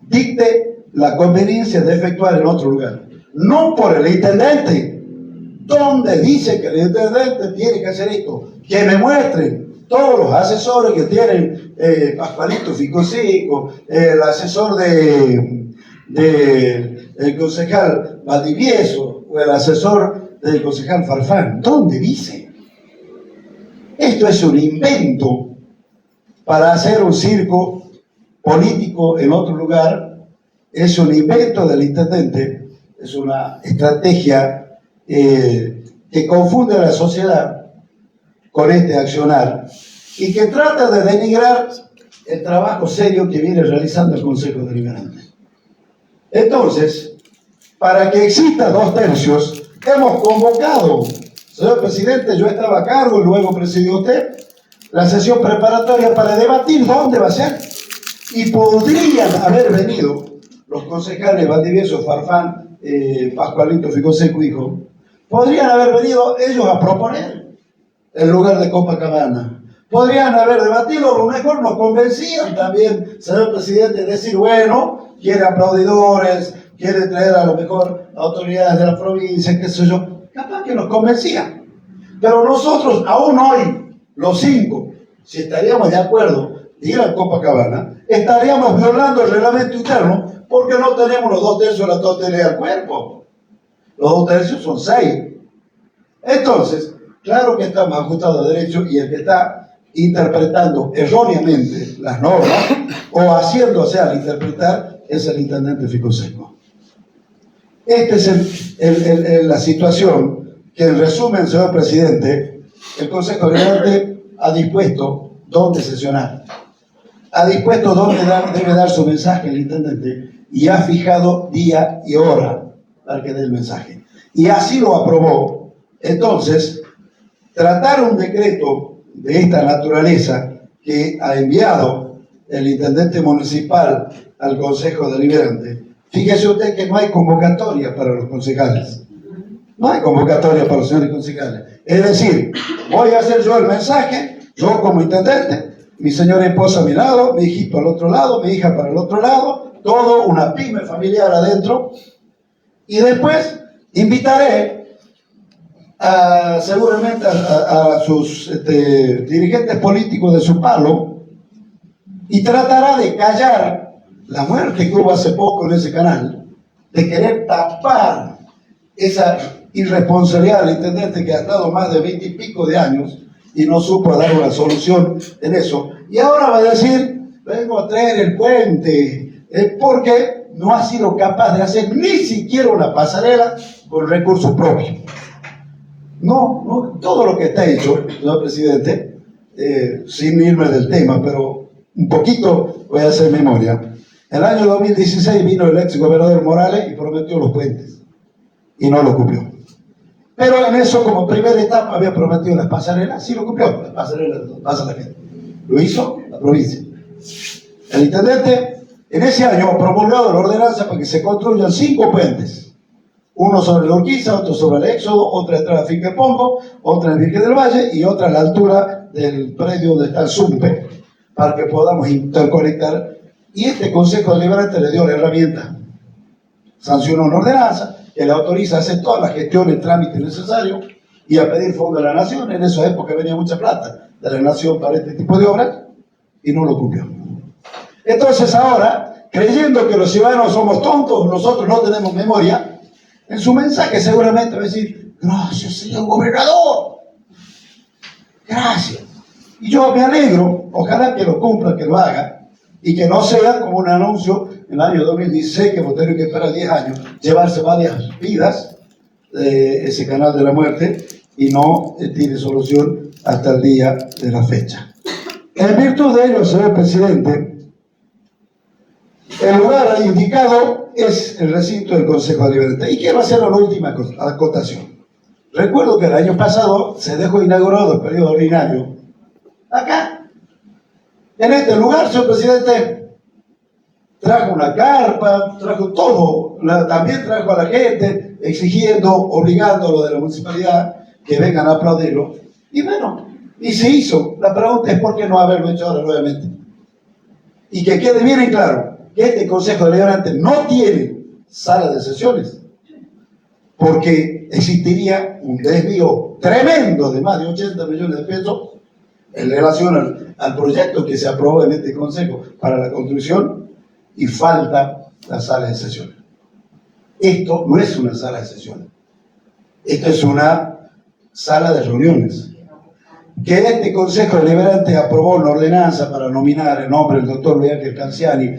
dicte la conveniencia de efectuar en otro lugar, no por el intendente, donde dice que el intendente tiene que hacer esto, que me muestren todos los asesores que tienen Pascualito Ficosico, el asesor el concejal Valdivieso o el asesor del concejal Farfán. ¿Dónde dice? Esto es un invento para hacer un circo político en otro lugar, es un invento del intendente, es una estrategia que confunde a la sociedad con este accionar y que trata de denigrar el trabajo serio que viene realizando el Consejo Deliberante. Entonces, para que exista 2/3, hemos convocado, señor presidente, yo estaba a cargo, luego presidió usted, la sesión preparatoria para debatir dónde va a ser. Y podrían haber venido los concejales Valdivieso, Farfán, Pascualito Ficoseco, hijo, podrían haber venido ellos a proponer el lugar de Copacabana. Podrían haber debatido, a lo mejor nos convencían también, señor presidente, decir, bueno, quiere aplaudidores, quiere traer a lo mejor autoridades de la provincia, qué sé yo, capaz que nos convencían. Pero nosotros, aún hoy, los 5, si estaríamos de acuerdo de ir a Copacabana, estaríamos violando el reglamento interno porque no tenemos los 2/3 de la totalidad del cuerpo. Los 2/3 son 6. Entonces, claro que estamos ajustados a derecho y el que está interpretando erróneamente las normas o haciéndose al interpretar es el intendente Ficoseco. Esta es la situación que, en resumen, señor presidente, el Consejo Deliberante ha dispuesto dónde sesionar, ha dispuesto dónde debe dar su mensaje el intendente y ha fijado día y hora para que dé el mensaje. Y así lo aprobó. Entonces, tratar un decreto de esta naturaleza que ha enviado el intendente municipal al Consejo Deliberante, fíjese usted que no hay convocatoria para los concejales. No hay convocatoria para los señores concejales. Es decir, voy a hacer yo el mensaje, yo como intendente, mi señora esposa a mi lado, mi hijito al otro lado, mi hija para el otro lado, todo una pyme familiar adentro, y después invitaré seguramente a sus dirigentes políticos de su palo y tratará de callar la muerte que hubo hace poco en ese canal, de querer tapar esa irresponsabilidad del intendente que ha estado más de 20 y pico de años y no supo dar una solución en eso. Y ahora va a decir, vengo a traer el puente, porque no ha sido capaz de hacer ni siquiera una pasarela con recursos propios. No, todo lo que está hecho, señor presidente, sin irme del tema, pero un poquito voy a hacer memoria. El año 2016 vino el ex gobernador Morales y prometió los puentes, y no lo cumplió. Pero en eso, como primera etapa, había prometido las pasarelas, sí lo cumplió, las pasarelas pasa la gente. Lo hizo la provincia. El intendente, en ese año, promulgó la ordenanza para que se construyan 5 puentes. Uno sobre la Urquiza, otro sobre el Éxodo, otra detrás de la finca de Pombo, otra en el Virgen del Valle y otra a la altura del predio donde está el Zumpe, para que podamos interconectar. Y este Consejo Deliberante le dio la herramienta. Sancionó una ordenanza que le autoriza a hacer todas las gestiones, trámites necesarios y a pedir fondo de la Nación. En esa época venía mucha plata de la Nación para este tipo de obras y no lo cumplió. Entonces ahora, creyendo que los ciudadanos somos tontos, nosotros no tenemos memoria, en su mensaje seguramente va a decir, gracias señor gobernador, gracias. Y yo me alegro, ojalá que lo cumpla, que lo haga, y que no sea como un anuncio en el año 2016, que hemos tenido que esperar 10 años, llevarse varias vidas de ese canal de la muerte, y no tiene solución hasta el día de la fecha. En virtud de ello, señor presidente, el lugar indicado es el recinto del Consejo Deliberante. Y quiero hacer una última acotación. Recuerdo que el año pasado se dejó inaugurado el periodo ordinario acá, en este lugar, señor presidente. Trajo una carpa, trajo todo, también trajo a la gente, exigiendo, obligándolo de la municipalidad que vengan a aplaudirlo. Y bueno, y se hizo. La pregunta es por qué no haberlo hecho ahora nuevamente. Y que quede bien en claro que este Consejo Deliberante no tiene sala de sesiones, porque existiría un desvío tremendo de más de 80 millones de pesos en relación al proyecto que se aprobó en este Consejo para la construcción, y falta la sala de sesiones. Esto no es una sala de sesiones, esto es una sala de reuniones. Que este Consejo Deliberante aprobó una ordenanza para nominar el nombre del doctor Luis Ángel Canciani,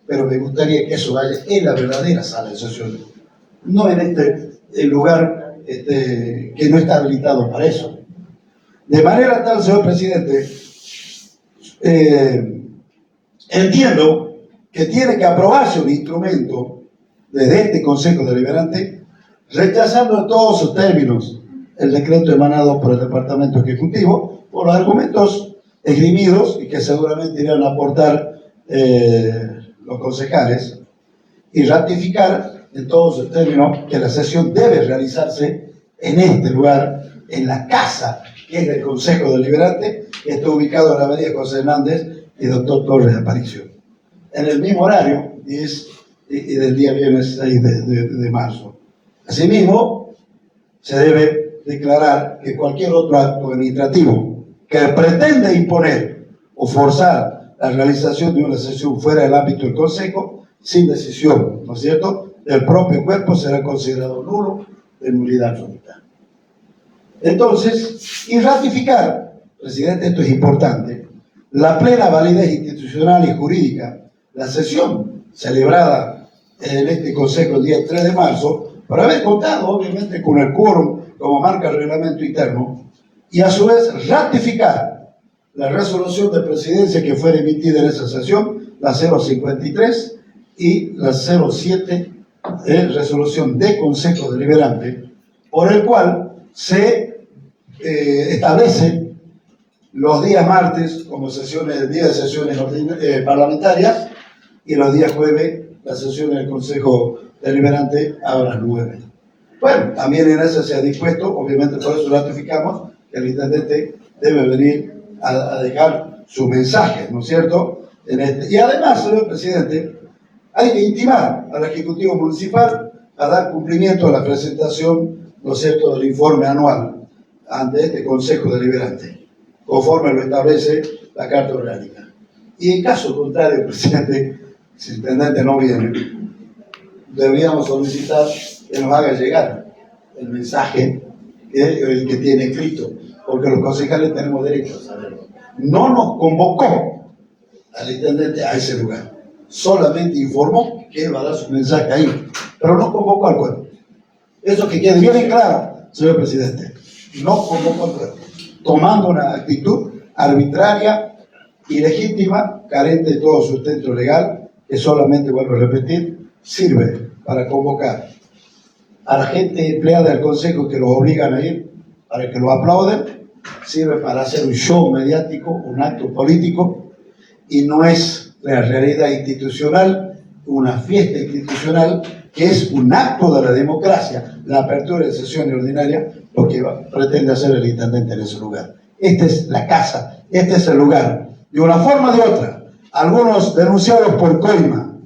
pero me gustaría que eso vaya en la verdadera sala de sesiones, no en este lugar que no está habilitado para eso. De manera tal, señor presidente, entiendo que tiene que aprobarse un instrumento desde este Consejo Deliberante, rechazando en todos sus términos el decreto emanado por el Departamento Ejecutivo, por los argumentos esgrimidos y que seguramente irán a aportar los concejales, y ratificar en todos sus términos que la sesión debe realizarse en este lugar, en la casa que es del Consejo Deliberante, que está ubicado en la avenida José Hernández y Doctor Torres de Aparicio, en el mismo horario, 10 y del día viernes 6 de marzo. Asimismo, se debe declarar que cualquier otro acto administrativo que pretenda imponer o forzar la realización de una sesión fuera del ámbito del Consejo, sin decisión, ¿no es cierto?, del propio cuerpo, será considerado nulo, de nulidad absoluta. Entonces, y ratificar, presidente, esto es importante, la plena validez institucional y jurídica, la sesión celebrada en este Consejo el día 3 de marzo, por haber contado, obviamente, con el quórum como marca el reglamento interno, y a su vez ratificar la resolución de presidencia que fue emitida en esa sesión, la 053 y la 07, resolución de Consejo Deliberante, por el cual se establece los días martes como sesiones, día de sesiones parlamentarias, y los días jueves las sesiones del Consejo Deliberante a las 9. Bueno, también en eso se ha dispuesto, obviamente por eso ratificamos, que el intendente debe venir a dejar su mensaje, ¿no es cierto? Y además, señor presidente, hay que intimar al Ejecutivo Municipal a dar cumplimiento a la presentación ¿no es cierto?, del informe anual ante este Consejo Deliberante, conforme lo establece la Carta Orgánica. Y en caso contrario, presidente, si el intendente no viene, deberíamos solicitar que nos haga llegar el mensaje que tiene escrito, porque los concejales tenemos derecho a saberlo. No nos convocó al intendente a ese lugar, solamente informó que él va a dar su mensaje ahí, pero no convocó al cuerpo. Eso que quede bien en claro, señor presidente, no convocó al cuerpo, tomando una actitud arbitraria, ilegítima, carente de todo sustento legal, que solamente, vuelvo a repetir, sirve para convocar a la gente empleada del Consejo que los obligan a ir, para que los aplauden, sirve para hacer un show mediático, un acto político, y no es la realidad institucional, una fiesta institucional, que es un acto de la democracia, la apertura de sesiones ordinarias, lo que pretende hacer el intendente en ese lugar. Esta es la casa, este es el lugar. De una forma o de otra, algunos denunciados por coima,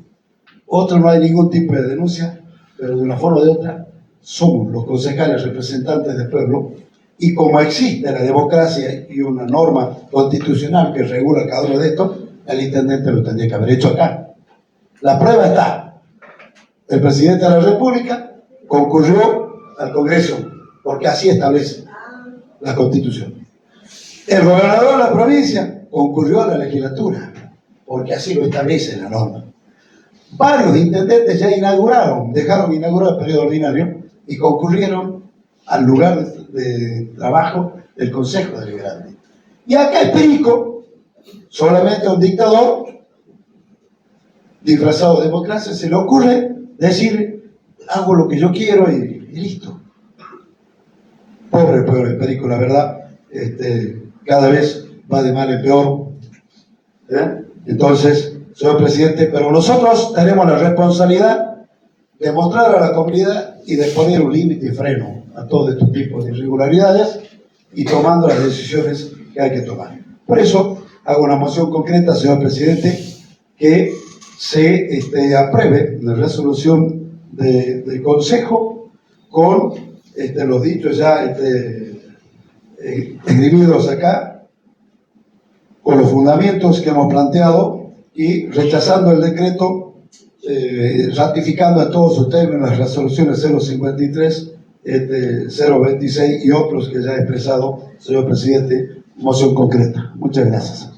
otros no hay ningún tipo de denuncia, pero de una forma o de otra, somos los concejales representantes del pueblo, y como existe la democracia y una norma constitucional que regula cada uno de estos, el intendente lo tendría que haber hecho acá. La prueba está. El presidente de la República concurrió al Congreso, porque así establece la Constitución. El gobernador de la provincia concurrió a la legislatura, porque así lo establece la norma. Varios intendentes ya dejaron inaugurar el periodo ordinario y concurrieron al lugar de trabajo del Consejo Deliberante. Y acá el Perico, solamente a un dictador disfrazado de democracia, se le ocurre decir: hago lo que yo quiero y listo. Pobre el pueblo de Perico, la verdad, cada vez va de mal en peor. Entonces, señor presidente, pero nosotros tenemos la responsabilidad de mostrar a la comunidad y de poner un límite y freno a todo este tipo de irregularidades y tomando las decisiones que hay que tomar. Por eso hago una moción concreta, señor presidente, que se apruebe la resolución del Consejo con los dichos ya esgrimidos acá, con los fundamentos que hemos planteado y rechazando el decreto, ratificando en todos sus términos las resoluciones 053, 026 y otros que ya he expresado, señor presidente, moción concreta. Muchas gracias.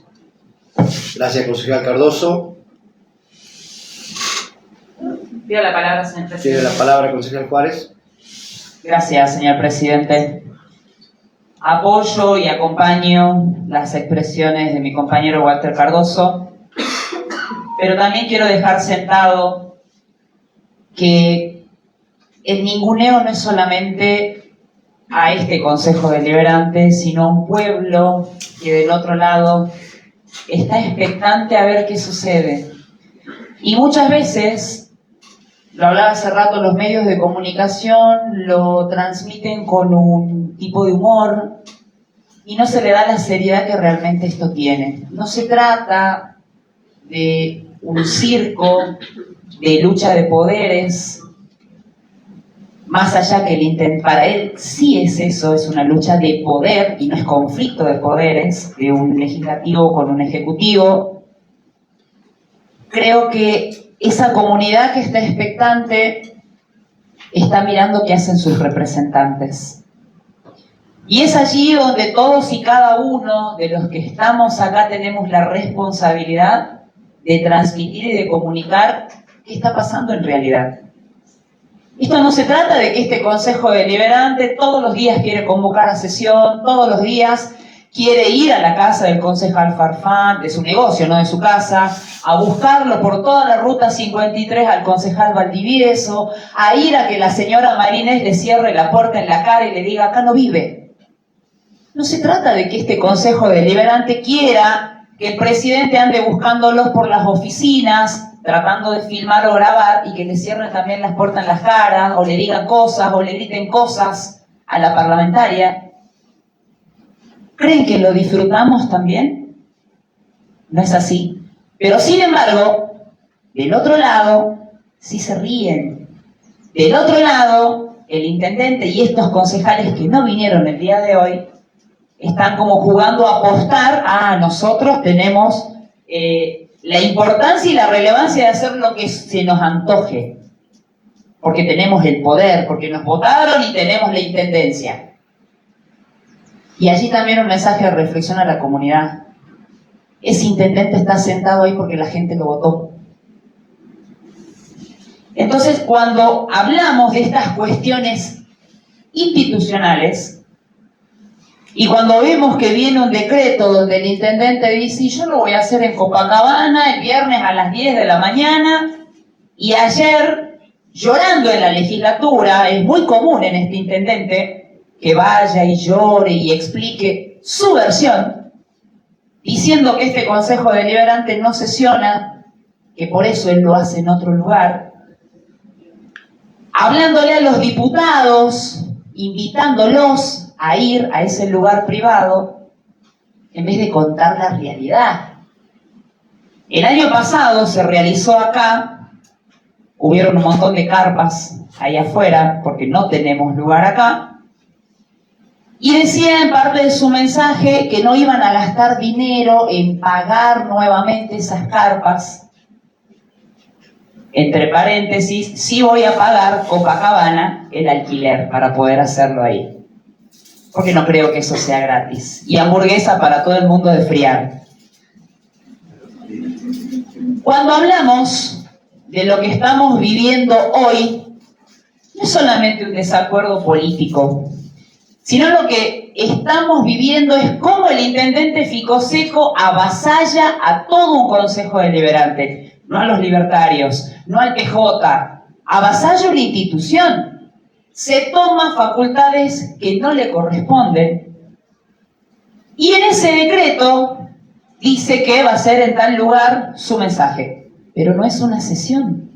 Gracias, concejal Cardoso. Pido la palabra, señor presidente. Tiene la palabra, concejal Juárez. Gracias, señor presidente. Apoyo y acompaño las expresiones de mi compañero Walter Cardoso, pero también quiero dejar sentado que el ninguneo no es solamente a este Consejo Deliberante, sino a un pueblo que del otro lado está expectante a ver qué sucede. Y muchas veces, lo hablaba hace rato, los medios de comunicación lo transmiten con un tipo de humor y no se le da la seriedad que realmente esto tiene. No se trata de un circo de lucha de poderes, más allá que para él sí es eso, es una lucha de poder y no es conflicto de poderes, de un legislativo con un ejecutivo. Creo que esa comunidad que está expectante está mirando qué hacen sus representantes. Y es allí donde todos y cada uno de los que estamos acá tenemos la responsabilidad de transmitir y de comunicar qué está pasando en realidad. Esto no se trata de que este Consejo Deliberante todos los días quiere convocar a sesión, todos los días quiere ir a la casa del concejal Farfán, de su negocio, no de su casa, a buscarlo por toda la ruta 53 al concejal Valdivieso, a ir a que la señora Marinés le cierre la puerta en la cara y le diga: acá no vive. No se trata de que este Consejo Deliberante quiera que el presidente ande buscándolos por las oficinas, tratando de filmar o grabar, y que le cierren también las puertas en las caras, o le digan cosas, o le griten cosas a la parlamentaria. ¿Creen que lo disfrutamos también? No es así. Pero sin embargo, del otro lado, sí se ríen. Del otro lado, el intendente y estos concejales que no vinieron el día de hoy están como jugando a apostar a nosotros tenemos la importancia y la relevancia de hacer lo que se nos antoje, porque tenemos el poder, porque nos votaron y tenemos la intendencia. Y allí también un mensaje de reflexión a la comunidad. Ese intendente está sentado ahí porque la gente lo votó. Entonces, cuando hablamos de estas cuestiones institucionales, y cuando vemos que viene un decreto donde el intendente dice, yo lo voy a hacer en Copacabana el viernes a las 10 de la mañana, y ayer, llorando en la legislatura, es muy común en este intendente que vaya y llore y explique su versión, diciendo que este Consejo Deliberante no sesiona, que por eso él lo hace en otro lugar, hablándole a los diputados, invitándolos a ir a ese lugar privado, en vez de contar la realidad. El año pasado se realizó acá, hubieron un montón de carpas ahí afuera, porque no tenemos lugar acá, y decía en parte de su mensaje que no iban a gastar dinero en pagar nuevamente esas carpas. Entre paréntesis, sí voy a pagar Copacabana el alquiler para poder hacerlo ahí. Porque no creo que eso sea gratis. Y hamburguesa para todo el mundo de friar. Cuando hablamos de lo que estamos viviendo hoy, no es solamente un desacuerdo político, sino lo que estamos viviendo es cómo el intendente Ficoseco avasalla a todo un consejo deliberante, no a los libertarios, no al PJ, avasalla una institución. Se toma facultades que no le corresponden y en ese decreto dice que va a ser en tal lugar su mensaje, pero no es una sesión.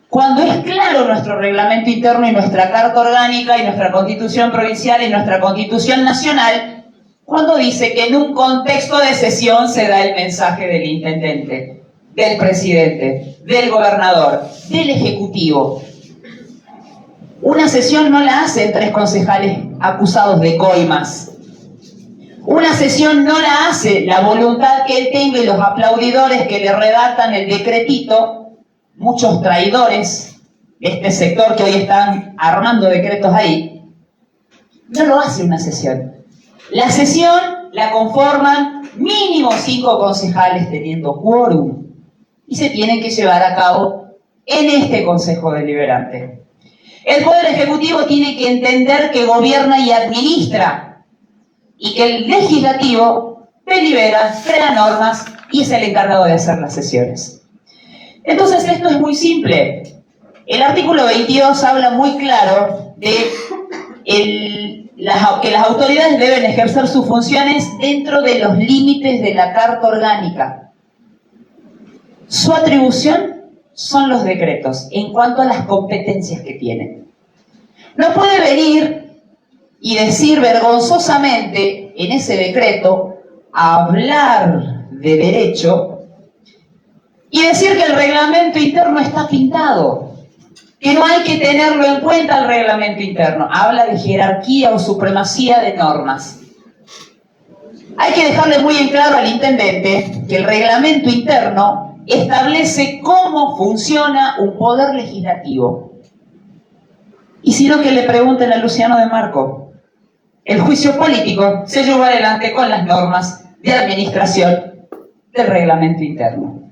Cuando es claro nuestro reglamento interno y nuestra carta orgánica y nuestra constitución provincial y nuestra constitución nacional, cuando dice que en un contexto de sesión se da el mensaje del intendente, del presidente, del gobernador, del ejecutivo. Una sesión no la hacen 3 concejales acusados de coimas. Una sesión no la hace la voluntad que él tenga y los aplaudidores que le redactan el decretito, muchos traidores de este sector que hoy están armando decretos ahí. No lo hace una sesión. La sesión la conforman mínimo 5 concejales teniendo quórum y se tienen que llevar a cabo en este Consejo Deliberante. El Poder Ejecutivo tiene que entender que gobierna y administra y que el Legislativo delibera, crea normas y es el encargado de hacer las sesiones. Entonces esto es muy simple. El artículo 22 habla muy claro de que las autoridades deben ejercer sus funciones dentro de los límites de la Carta Orgánica. Su atribución son los decretos en cuanto a las competencias que tienen. No puede venir y decir vergonzosamente en ese decreto, hablar de derecho y decir que el reglamento interno está pintado, que no hay que tenerlo en cuenta el reglamento interno. Habla de jerarquía o supremacía de normas. Hay que dejarle muy en claro al intendente que el reglamento interno establece cómo funciona un poder legislativo. Y si no, que le pregunten a Luciano de Marco. El juicio político se llevó adelante con las normas de administración del reglamento interno.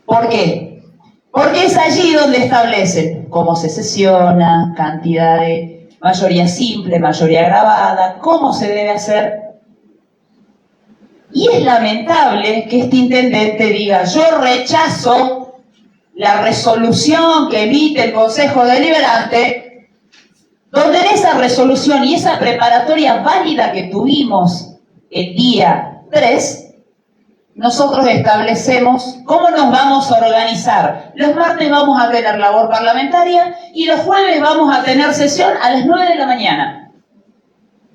¿Por qué? Porque es allí donde establecen cómo se sesiona, cantidad de mayoría simple, mayoría agravada, cómo se debe hacer. Y es lamentable que este intendente diga, yo rechazo la resolución que emite el Consejo Deliberante, donde en esa resolución y esa preparatoria válida que tuvimos el día 3, nosotros establecemos cómo nos vamos a organizar. Los martes vamos a tener labor parlamentaria y los jueves vamos a tener sesión a las 9 de la mañana.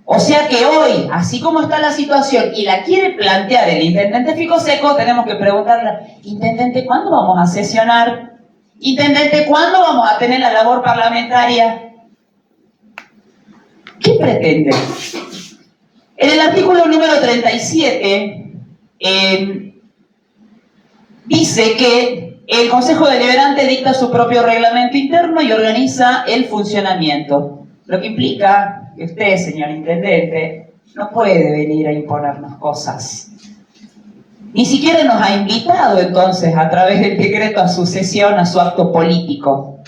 O sea que hoy, así como está la situación y la quiere plantear el intendente Ficoseco, tenemos que preguntarle, intendente, ¿cuándo vamos a sesionar? Intendente, ¿cuándo vamos a tener la labor parlamentaria? ¿Qué pretende? En el artículo número 37 dice que el Consejo Deliberante dicta su propio reglamento interno y organiza el funcionamiento, lo que implica que usted, señor Intendente, no puede venir a imponernos cosas. Ni siquiera nos ha invitado entonces a través del decreto a su sesión, a su acto político.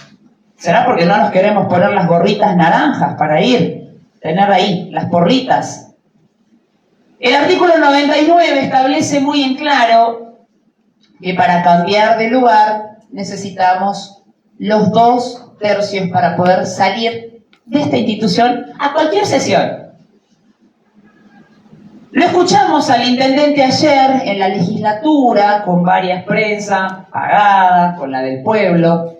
¿Será porque no nos queremos poner las gorritas naranjas para ir? Tener ahí las porritas. El artículo 99 establece muy en claro que para cambiar de lugar necesitamos los 2/3 para poder salir de esta institución a cualquier sesión. Lo escuchamos al intendente ayer en la legislatura, con varias prensas pagadas, con la del pueblo,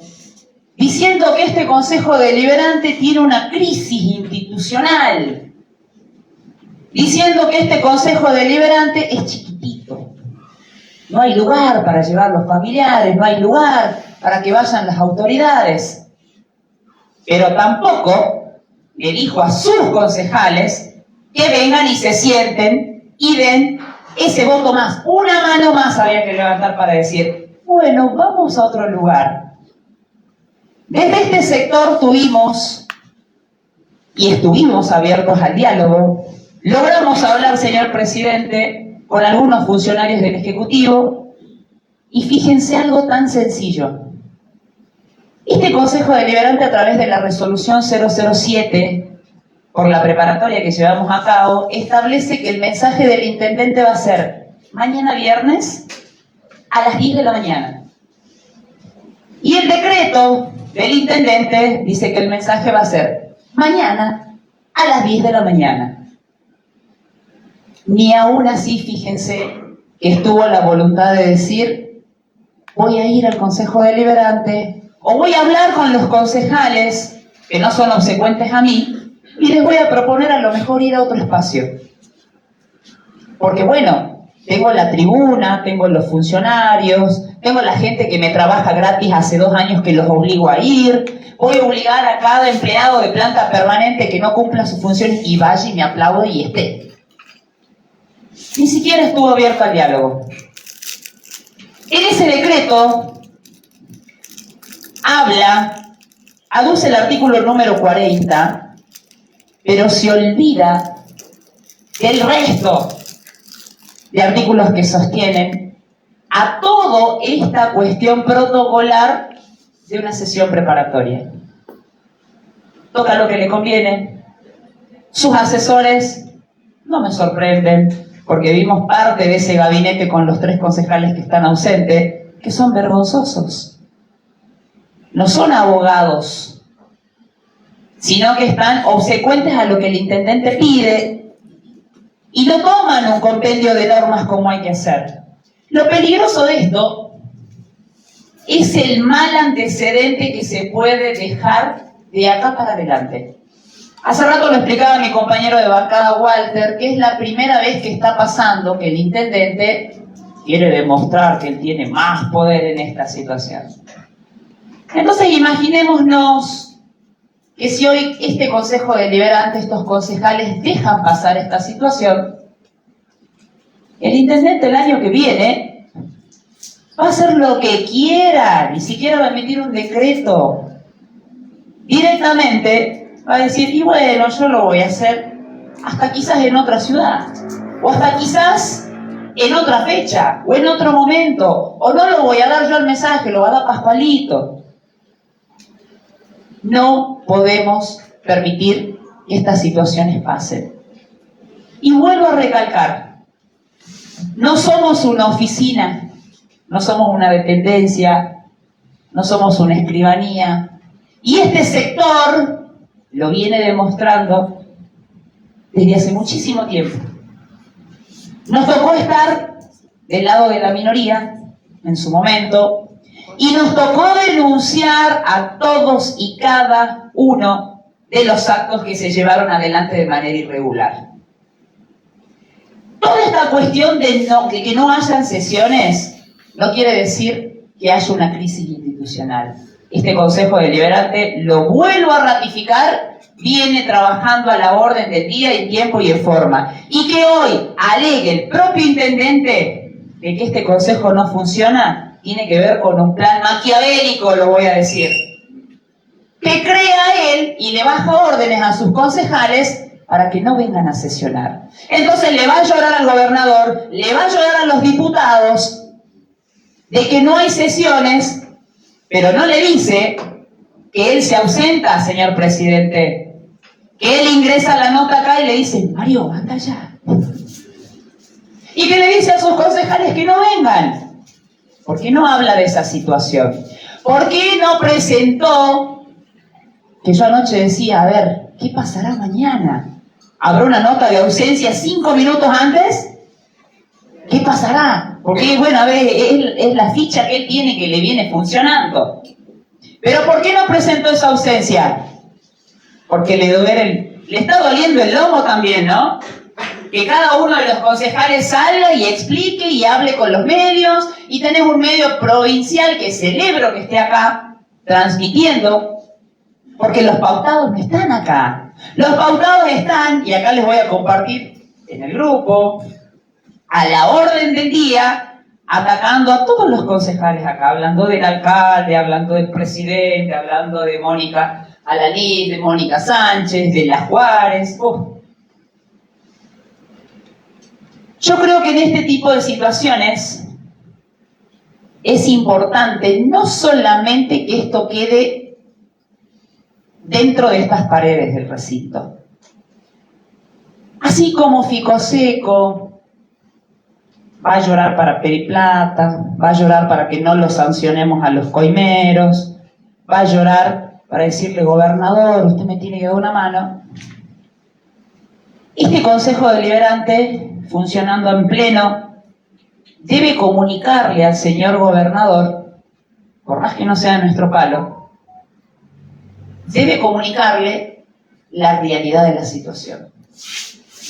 diciendo que este Consejo Deliberante tiene una crisis institucional, diciendo que este Consejo Deliberante es chiquitito. No hay lugar para llevar los familiares, no hay lugar para que vayan las autoridades. Pero tampoco le dijo a sus concejales que vengan y se sienten y den ese voto más. Una mano más había que levantar para decir, bueno, vamos a otro lugar. Desde este sector tuvimos y estuvimos abiertos al diálogo. Logramos hablar, señor presidente, con algunos funcionarios del Ejecutivo y fíjense algo tan sencillo. Este Consejo Deliberante, a través de la resolución 007, por la preparatoria que llevamos a cabo, establece que el mensaje del intendente va a ser mañana viernes a las 10 de la mañana. Y el decreto del intendente dice que el mensaje va a ser mañana a las 10 de la mañana. Ni aún así, fíjense, que estuvo la voluntad de decir, voy a ir al Consejo Deliberante o voy a hablar con los concejales que no son obsecuentes a mí y les voy a proponer a lo mejor ir a otro espacio. Porque bueno, tengo la tribuna, tengo los funcionarios, tengo la gente que me trabaja gratis hace 2 años que los obligo a ir, voy a obligar a cada empleado de planta permanente que no cumpla sus funciones y vaya y me aplaude y esté. Ni siquiera estuvo abierto al diálogo. En ese decreto aduce el artículo número 40, pero se olvida del resto de artículos que sostienen a toda esta cuestión protocolar de una sesión preparatoria. Toca lo que le conviene. Sus asesores no me sorprenden, porque vimos parte de ese gabinete con los 3 concejales que están ausentes, que son vergonzosos. No son abogados, sino que están obsecuentes a lo que el intendente pide y no toman un compendio de normas como hay que hacer. Lo peligroso de esto es el mal antecedente que se puede dejar de acá para adelante. Hace rato lo explicaba mi compañero de bancada Walter, que es la primera vez que está pasando que el intendente quiere demostrar que él tiene más poder en esta situación. Entonces imaginémonos que si hoy este Consejo Deliberante, estos concejales dejan pasar esta situación, el intendente el año que viene va a hacer lo que quiera, ni siquiera va a emitir un decreto. Directamente va a decir, y bueno, yo lo voy a hacer hasta quizás en otra ciudad, o hasta quizás en otra fecha, o en otro momento, o no lo voy a dar yo el mensaje, lo va a dar Pascualito. No podemos permitir que estas situaciones pasen. Y vuelvo a recalcar, no somos una oficina, no somos una dependencia, no somos una escribanía. Y este sector lo viene demostrando desde hace muchísimo tiempo. Nos tocó estar del lado de la minoría en su momento, y nos tocó denunciar a todos y cada uno de los actos que se llevaron adelante de manera irregular. Toda esta cuestión de que no hayan sesiones no quiere decir que haya una crisis institucional. institucional. Este Consejo Deliberante, lo vuelvo a ratificar, viene trabajando a la orden del día y tiempo y en forma. Y que hoy alegue el propio intendente de que este consejo no funciona, tiene que ver con un plan maquiavélico, lo voy a decir. Que crea él y le baja órdenes a sus concejales para que no vengan a sesionar. Entonces le va a llorar al gobernador, le va a llorar a los diputados de que no hay sesiones, pero no le dice que él se ausenta, señor presidente. Que él ingresa la nota acá y le dice, Mario, anda allá. Y que le dice a sus concejales que no vengan. ¿Por qué no habla de esa situación? ¿Por qué no presentó, que yo anoche decía, a ver, ¿qué pasará mañana? ¿Habrá una nota de ausencia 5 minutos antes? ¿Qué pasará? Porque, bueno, a ver, es la ficha que él tiene que le viene funcionando. Pero ¿por qué no presentó esa ausencia? Porque le está doliendo el lomo también, ¿no? Que cada uno de los concejales salga y explique y hable con los medios, y tenés un medio provincial que celebro que esté acá transmitiendo, porque los pautados no están acá. Los pautados están, y acá les voy a compartir en el grupo, a la orden del día, atacando a todos los concejales acá, hablando del alcalde, hablando del presidente, hablando de Mónica Alanís, de Mónica Sánchez, de Las Juárez. Yo creo que en este tipo de situaciones es importante no solamente que esto quede dentro de estas paredes del recinto. Así como Ficoseco va a llorar para Periplata, va a llorar para que no lo sancionemos a los coimeros, va a llorar para decirle, gobernador, usted me tiene que dar una mano. Este Consejo Deliberante, funcionando en pleno, debe comunicarle al señor gobernador, por más que no sea nuestro palo, debe comunicarle la realidad de la situación.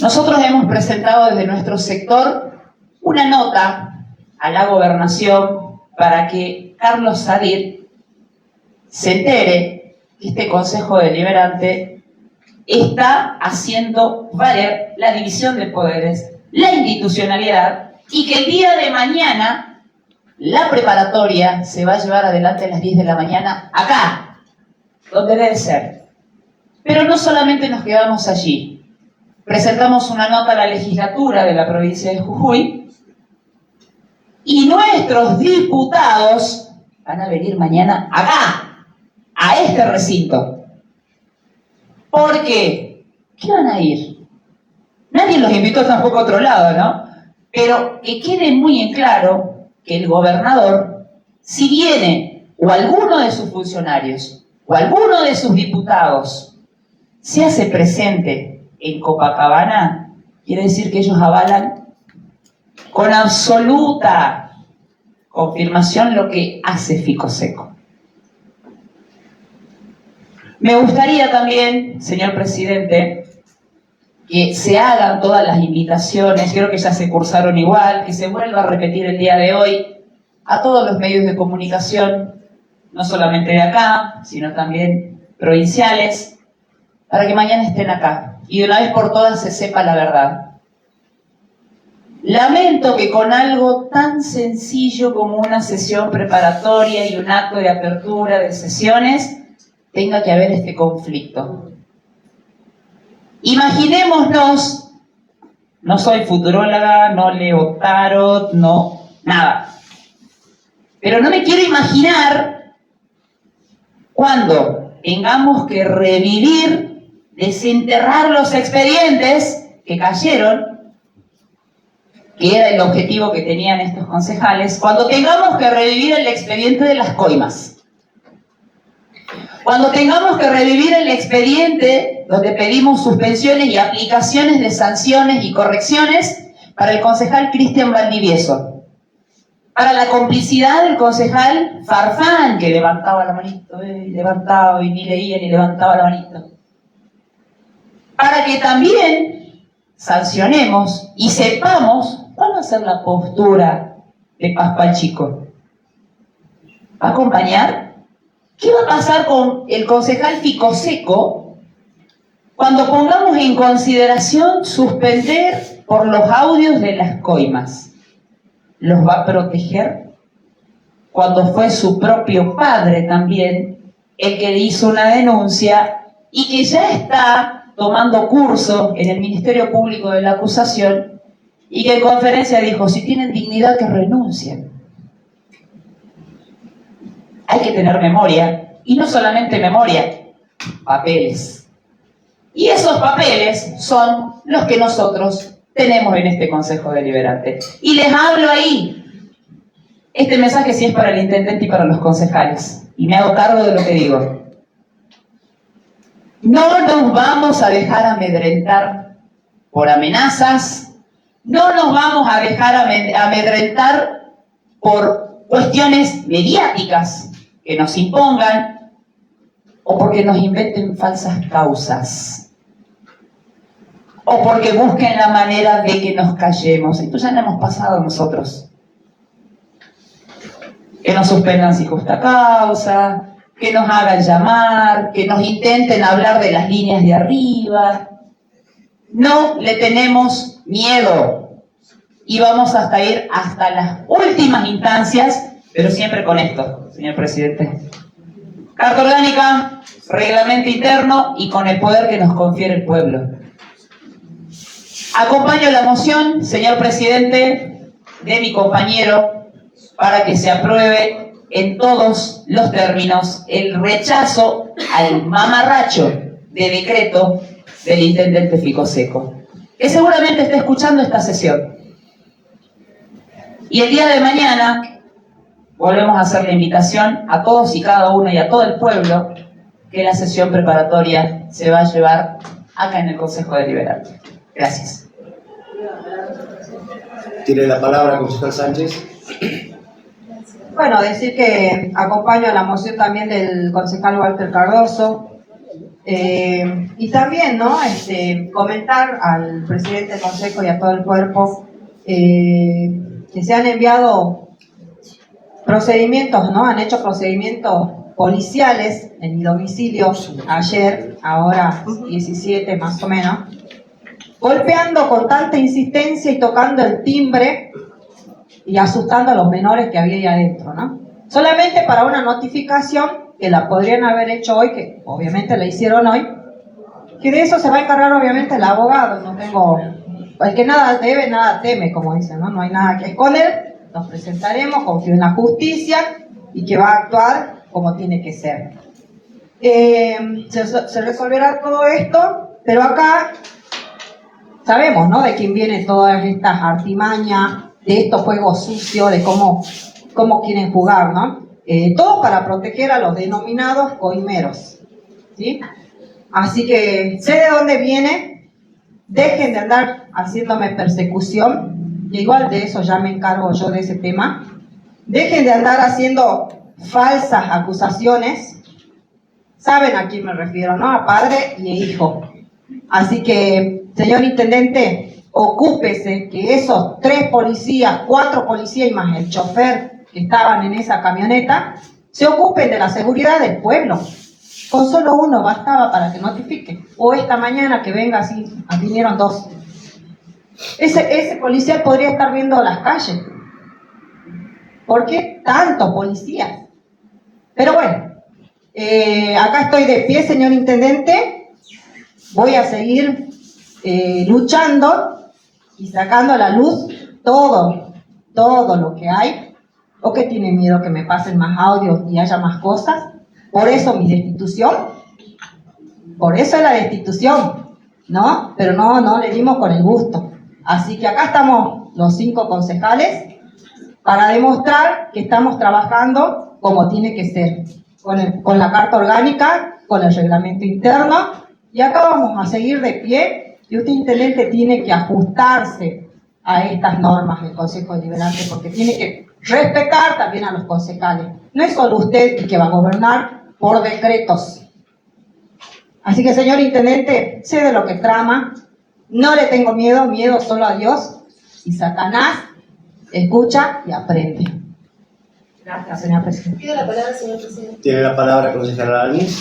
Nosotros hemos presentado desde nuestro sector una nota a la gobernación para que Carlos Sadir se entere que este Consejo Deliberante está haciendo valer la división de poderes, la institucionalidad, y que el día de mañana la preparatoria se va a llevar adelante a las 10 de la mañana acá, donde debe ser. Pero no solamente nos quedamos allí. Presentamos una nota a la legislatura de la provincia de Jujuy y nuestros diputados van a venir mañana acá, a este recinto. ¿Por qué? ¿Qué van a ir? Nadie los invitó tampoco a otro lado, ¿no? Pero que quede muy en claro que el gobernador, si viene o alguno de sus funcionarios o alguno de sus diputados se hace presente en Copacabana, quiere decir que ellos avalan con absoluta confirmación lo que hace Ficoseco. Me gustaría también, señor presidente, que se hagan todas las invitaciones, creo que ya se cursaron igual, que se vuelva a repetir el día de hoy a todos los medios de comunicación, no solamente de acá, sino también provinciales, para que mañana estén acá y de una vez por todas se sepa la verdad. Lamento que con algo tan sencillo como una sesión preparatoria y un acto de apertura de sesiones tenga que haber este conflicto. Imaginémonos, no soy futuróloga, no leo tarot, no, nada. Pero no me quiero imaginar cuando tengamos que revivir, desenterrar los expedientes que cayeron, que era el objetivo que tenían estos concejales, cuando tengamos que revivir el expediente de las coimas. Cuando tengamos que revivir el expediente donde pedimos suspensiones y aplicaciones de sanciones y correcciones para el concejal Cristian Valdivieso, para la complicidad del concejal Farfán, que levantaba la manito, levantaba y ni leía ni levantaba la manito, para que también sancionemos y sepamos cuál va a ser la postura de Pascual Chico. ¿Va a acompañar? ¿Qué va a pasar con el concejal Ficoseco cuando pongamos en consideración suspender por los audios de las coimas? ¿Los va a proteger? Cuando fue su propio padre también el que hizo una denuncia y que ya está tomando curso en el Ministerio Público de la acusación y que en conferencia dijo, si tienen dignidad que renuncien. Hay que tener memoria, y no solamente memoria, papeles. Y esos papeles son los que nosotros tenemos en este Consejo Deliberante. Y les hablo ahí. Este mensaje sí es para el intendente y para los concejales. Y me hago cargo de lo que digo. No nos vamos a dejar amedrentar por amenazas. No nos vamos a dejar amedrentar por cuestiones mediáticas que nos impongan o porque nos inventen falsas causas o porque busquen la manera de que nos callemos. Esto ya lo hemos pasado nosotros. Que nos suspendan sin justa causa, que nos hagan llamar, que nos intenten hablar de las líneas de arriba. No le tenemos miedo y vamos hasta ir hasta las últimas instancias, pero siempre con esto, señor presidente. Carta orgánica, reglamento interno y con el poder que nos confiere el pueblo. Acompaño la moción, señor presidente, de mi compañero para que se apruebe en todos los términos el rechazo al mamarracho de decreto del intendente Ficoseco, que seguramente está escuchando esta sesión. Y el día de mañana volvemos a hacer la invitación a todos y cada uno y a todo el pueblo que la sesión preparatoria se va a llevar acá en el Consejo Deliberante. Gracias. Tiene la palabra, concejal Sánchez. Bueno, decir que acompaño a la moción también del concejal Walter Cardoso. Y también, ¿no? Comentar al presidente del Consejo y a todo el cuerpo que se han enviado procedimientos, ¿no? Han hecho procedimientos policiales en mi domicilio ayer, ahora 17 más o menos, golpeando con tanta insistencia y tocando el timbre y asustando a los menores que había ahí adentro, ¿no? Solamente para una notificación que la podrían haber hecho hoy, que obviamente la hicieron hoy, que de eso se va a encargar obviamente el abogado. No tengo, el que nada debe, nada teme, como dicen, ¿no? No hay nada que esconder, nos presentaremos, confío en la justicia y que va a actuar como tiene que ser. Se resolverá todo esto, pero acá sabemos, ¿no? De quién vienen todas estas artimañas, de estos juegos sucios, de cómo quieren jugar, ¿no? Todo para proteger a los denominados coimeros, ¿sí? Así que sé de dónde viene, dejen de andar haciéndome persecución, y igual de eso ya me encargo yo de ese tema. Dejen de andar haciendo falsas acusaciones, saben a quién me refiero, ¿no? A padre y hijo. Así que, señor intendente, ocúpese que esos 3 policías, 4 policías y más el chofer que estaban en esa camioneta, se ocupen de la seguridad del pueblo. Con solo uno bastaba para que notifique. O esta mañana que venga así, vinieron 2. Ese policía podría estar viendo las calles. ¿Por qué tantos policías? Pero bueno, acá estoy de pie, señor intendente. Voy a seguir luchando y sacando a la luz todo lo que hay. ¿O que tiene miedo que me pasen más audios y haya más cosas? Por eso mi destitución. Por eso es la destitución, ¿no? Pero no le dimos con el gusto. Así que acá estamos los 5 concejales para demostrar que estamos trabajando como tiene que ser, con la carta orgánica, con el reglamento interno, y acá vamos a seguir de pie, y usted, intendente, tiene que ajustarse a estas normas del Consejo Deliberante, porque tiene que respetar también a los concejales. No es solo usted el que va a gobernar por decretos. Así que, señor intendente, sé de lo que trama, no le tengo miedo solo a Dios, y Satanás escucha y aprende. Gracias, señora presidenta. Pido la palabra, señor presidente. Tiene la palabra concejal Alanis.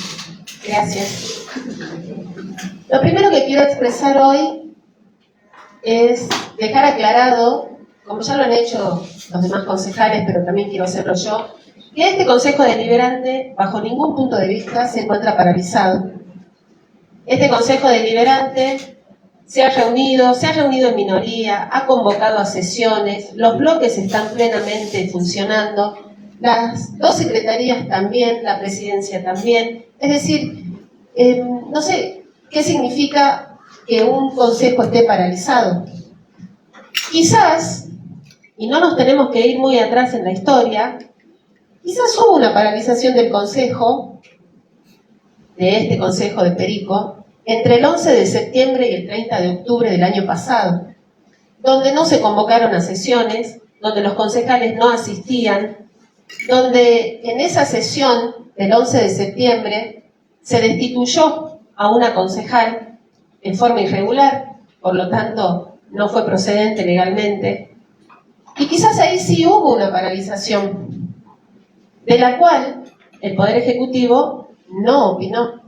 Gracias. Lo primero que quiero expresar hoy es dejar aclarado, como ya lo han hecho los demás concejales, pero también quiero hacerlo yo, que este Consejo Deliberante, bajo ningún punto de vista, se encuentra paralizado. Este Consejo Deliberante se ha reunido en minoría, ha convocado a sesiones, los bloques están plenamente funcionando, las dos secretarías también, la presidencia también. Es decir, no sé qué significa que un consejo esté paralizado. Quizás, y no nos tenemos que ir muy atrás en la historia, quizás hubo una paralización del consejo, de este consejo de Perico, entre el 11 de septiembre y el 30 de octubre del año pasado, donde no se convocaron a sesiones, donde los concejales no asistían, donde en esa sesión del 11 de septiembre se destituyó a una concejal en forma irregular, por lo tanto no fue procedente legalmente, y quizás ahí sí hubo una paralización, de la cual el Poder Ejecutivo no opinó.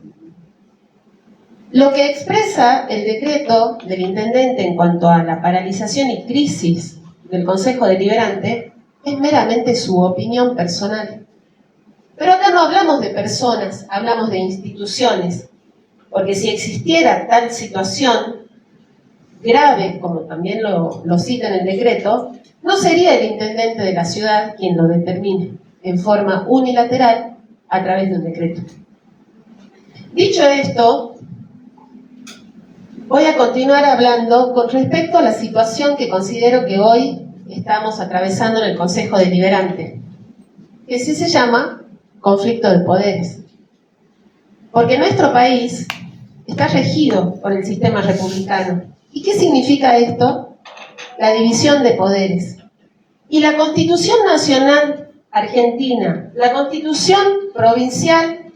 Lo que expresa el decreto del intendente en cuanto a la paralización y crisis del Consejo Deliberante es meramente su opinión personal. Pero acá no hablamos de personas, hablamos de instituciones, porque si existiera tal situación grave, como también lo cita en el decreto, no sería el intendente de la ciudad quien lo determine en forma unilateral a través de un decreto. Dicho esto, voy a continuar hablando con respecto a la situación que considero que hoy estamos atravesando en el Consejo Deliberante, que sí se llama conflicto de poderes. Porque nuestro país está regido por el sistema republicano. ¿Y qué significa esto? La división de poderes. Y la Constitución Nacional Argentina, la Constitución Provincial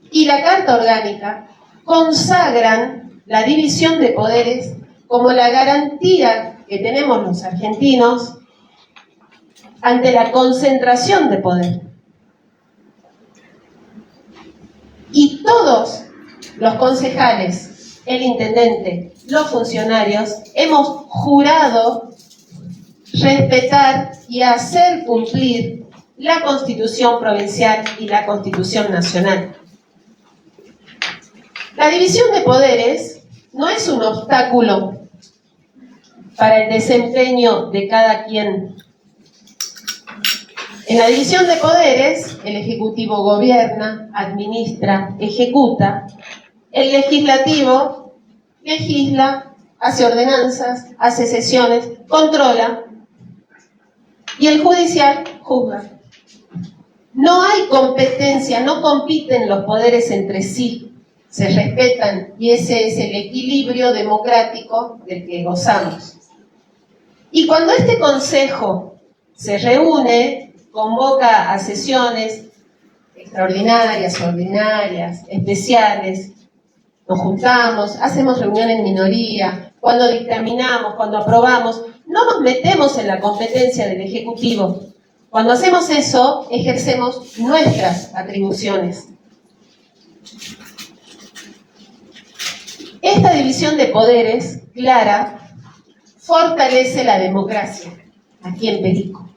y la Carta Orgánica consagran la división de poderes como la garantía que tenemos los argentinos ante la concentración de poder. Y todos los concejales, el intendente, los funcionarios, hemos jurado respetar y hacer cumplir la Constitución Provincial y la Constitución Nacional. La división de poderes no es un obstáculo para el desempeño de cada quien. En la división de poderes, el Ejecutivo gobierna, administra, ejecuta. El Legislativo legisla, hace ordenanzas, hace sesiones, controla. Y el Judicial juzga. No hay competencia, no compiten los poderes entre sí, se respetan y ese es el equilibrio democrático del que gozamos. Y cuando este Consejo se reúne, convoca a sesiones extraordinarias, ordinarias, especiales, nos juntamos, hacemos reunión en minoría, cuando dictaminamos, cuando aprobamos, no nos metemos en la competencia del Ejecutivo. Cuando hacemos eso, ejercemos nuestras atribuciones. Esta división de poderes clara fortalece la democracia aquí en Perico.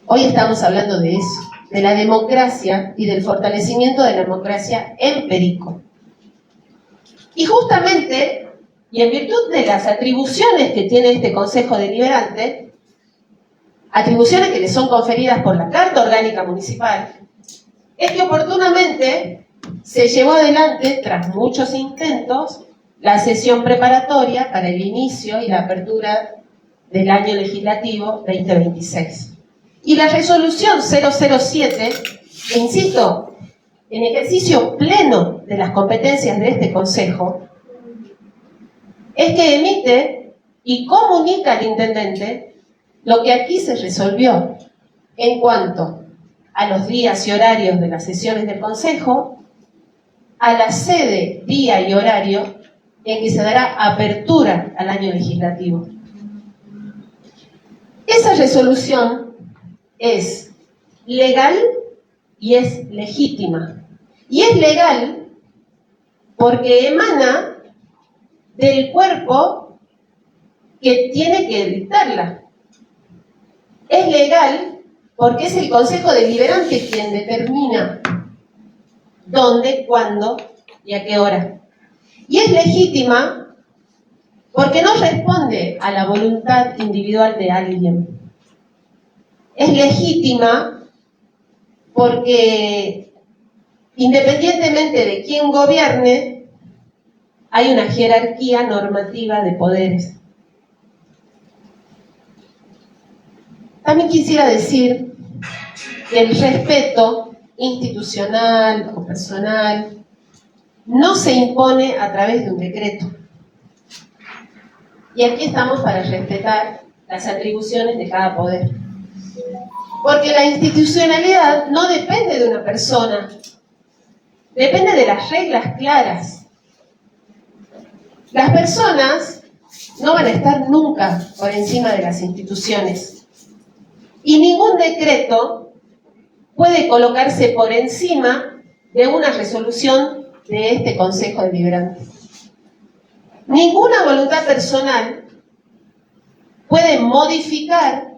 Hoy estamos hablando de eso, de la democracia y del fortalecimiento de la democracia en Perico. Y justamente, y en virtud de las atribuciones que tiene este Consejo Deliberante, atribuciones que le son conferidas por la Carta Orgánica Municipal, es que oportunamente se llevó adelante, tras muchos intentos, la sesión preparatoria para el inicio y la apertura del año legislativo 2026. Y la resolución 007, que insisto, en ejercicio pleno de las competencias de este Consejo, es que emite y comunica al intendente lo que aquí se resolvió en cuanto a los días y horarios de las sesiones del Consejo, a la sede, día y horario en que se dará apertura al año legislativo. Esa resolución es legal y es legítima. Y es legal porque emana del cuerpo que tiene que dictarla. Es legal porque es el Consejo Deliberante quien determina dónde, cuándo y a qué hora. Y es legítima porque no responde a la voluntad individual de alguien. Es legítima porque, independientemente de quién gobierne, hay una jerarquía normativa de poderes. También quisiera decir que el respeto institucional o personal no se impone a través de un decreto. Y aquí estamos para respetar las atribuciones de cada poder. Porque la institucionalidad no depende de una persona, depende de las reglas claras. Las personas no van a estar nunca por encima de las instituciones. Y ningún decreto puede colocarse por encima de una resolución de este Consejo Deliberante. Ninguna voluntad personal puede modificar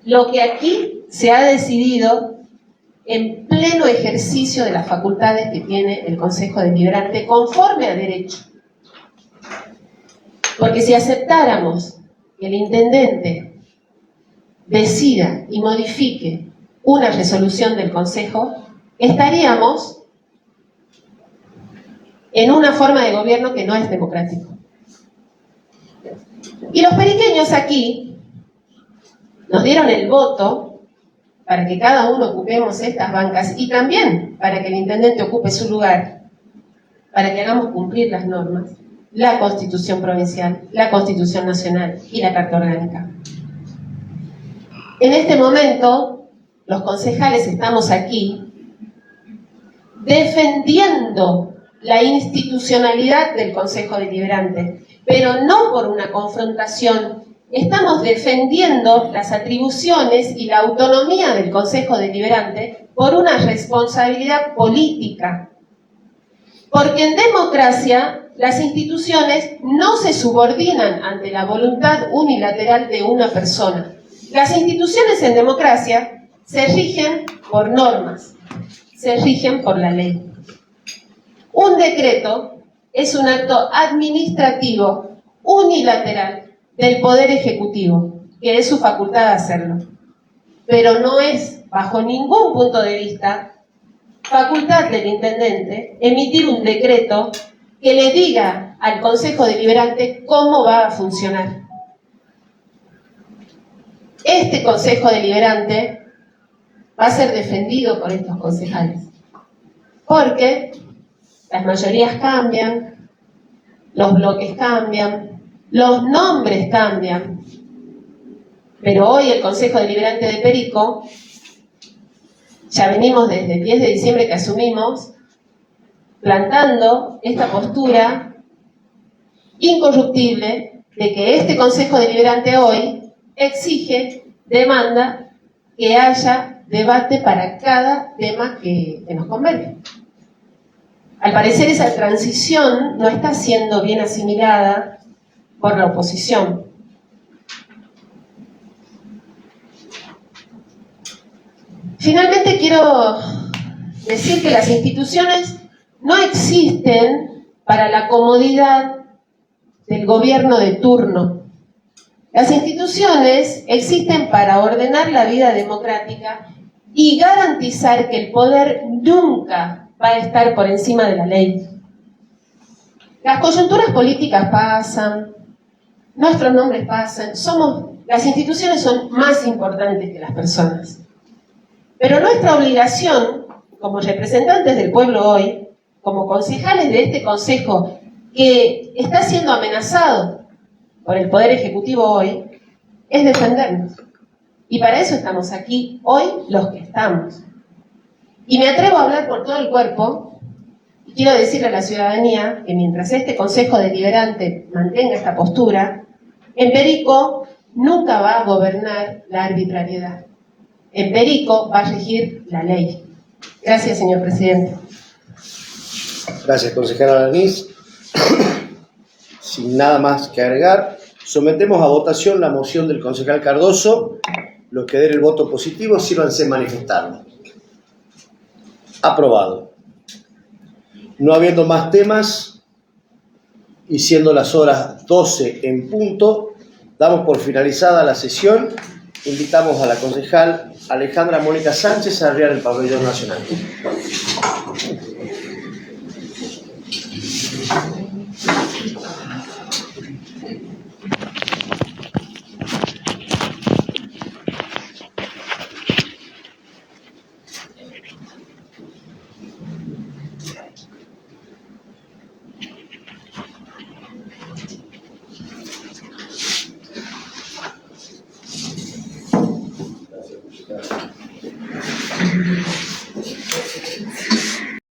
lo que aquí se ha decidido en pleno ejercicio de las facultades que tiene el Consejo Deliberante conforme a derecho. Porque si aceptáramos que el intendente decida y modifique una resolución del Consejo, estaríamos en una forma de gobierno que no es democrático. Y los periqueños aquí nos dieron el voto para que cada uno ocupemos estas bancas y también para que el intendente ocupe su lugar, para que hagamos cumplir las normas, la Constitución provincial, la Constitución nacional y la Carta Orgánica. En este momento, los concejales estamos aquí defendiendo la institucionalidad del Consejo Deliberante, pero no por una confrontación. Estamos defendiendo las atribuciones y la autonomía del Consejo Deliberante por una responsabilidad política. Porque en democracia las instituciones no se subordinan ante la voluntad unilateral de una persona. Las instituciones en democracia se rigen por normas, se rigen por la ley. Un decreto es un acto administrativo unilateral del Poder Ejecutivo, que es su facultad de hacerlo. Pero no es, bajo ningún punto de vista, facultad del intendente emitir un decreto que le diga al Consejo Deliberante cómo va a funcionar. Este Consejo Deliberante va a ser defendido por estos concejales, porque las mayorías cambian, los bloques cambian, los nombres cambian, pero hoy el Consejo Deliberante de Perico, ya venimos desde el 10 de diciembre que asumimos, plantando esta postura incorruptible de que este Consejo Deliberante hoy exige, demanda que haya debate para cada tema que nos convenga. Al parecer esa transición no está siendo bien asimilada por la oposición. Finalmente quiero decir que las instituciones no existen para la comodidad del gobierno de turno. Las instituciones existen para ordenar la vida democrática y garantizar que el poder nunca va a estar por encima de la ley. Las coyunturas políticas pasan, nuestros nombres pasan, las instituciones son más importantes que las personas. Pero nuestra obligación, como representantes del pueblo hoy, como concejales de este consejo que está siendo amenazado por el Poder Ejecutivo hoy, es defendernos. Y para eso estamos aquí hoy los que estamos. Y me atrevo a hablar por todo el cuerpo y quiero decirle a la ciudadanía que mientras este Consejo Deliberante mantenga esta postura, en Perico nunca va a gobernar la arbitrariedad. en Perico va a regir la ley. Gracias, señor presidente. Gracias, concejala Alanís. Sin nada más que agregar, sometemos a votación la moción del concejal Cardoso. Los que den el voto positivo, sírvanse manifestarlo. Aprobado. No habiendo más temas y siendo las horas 12 en punto, damos por finalizada la sesión. Invitamos a la concejal Alejandra Mónica Sánchez a arriar el pabellón nacional.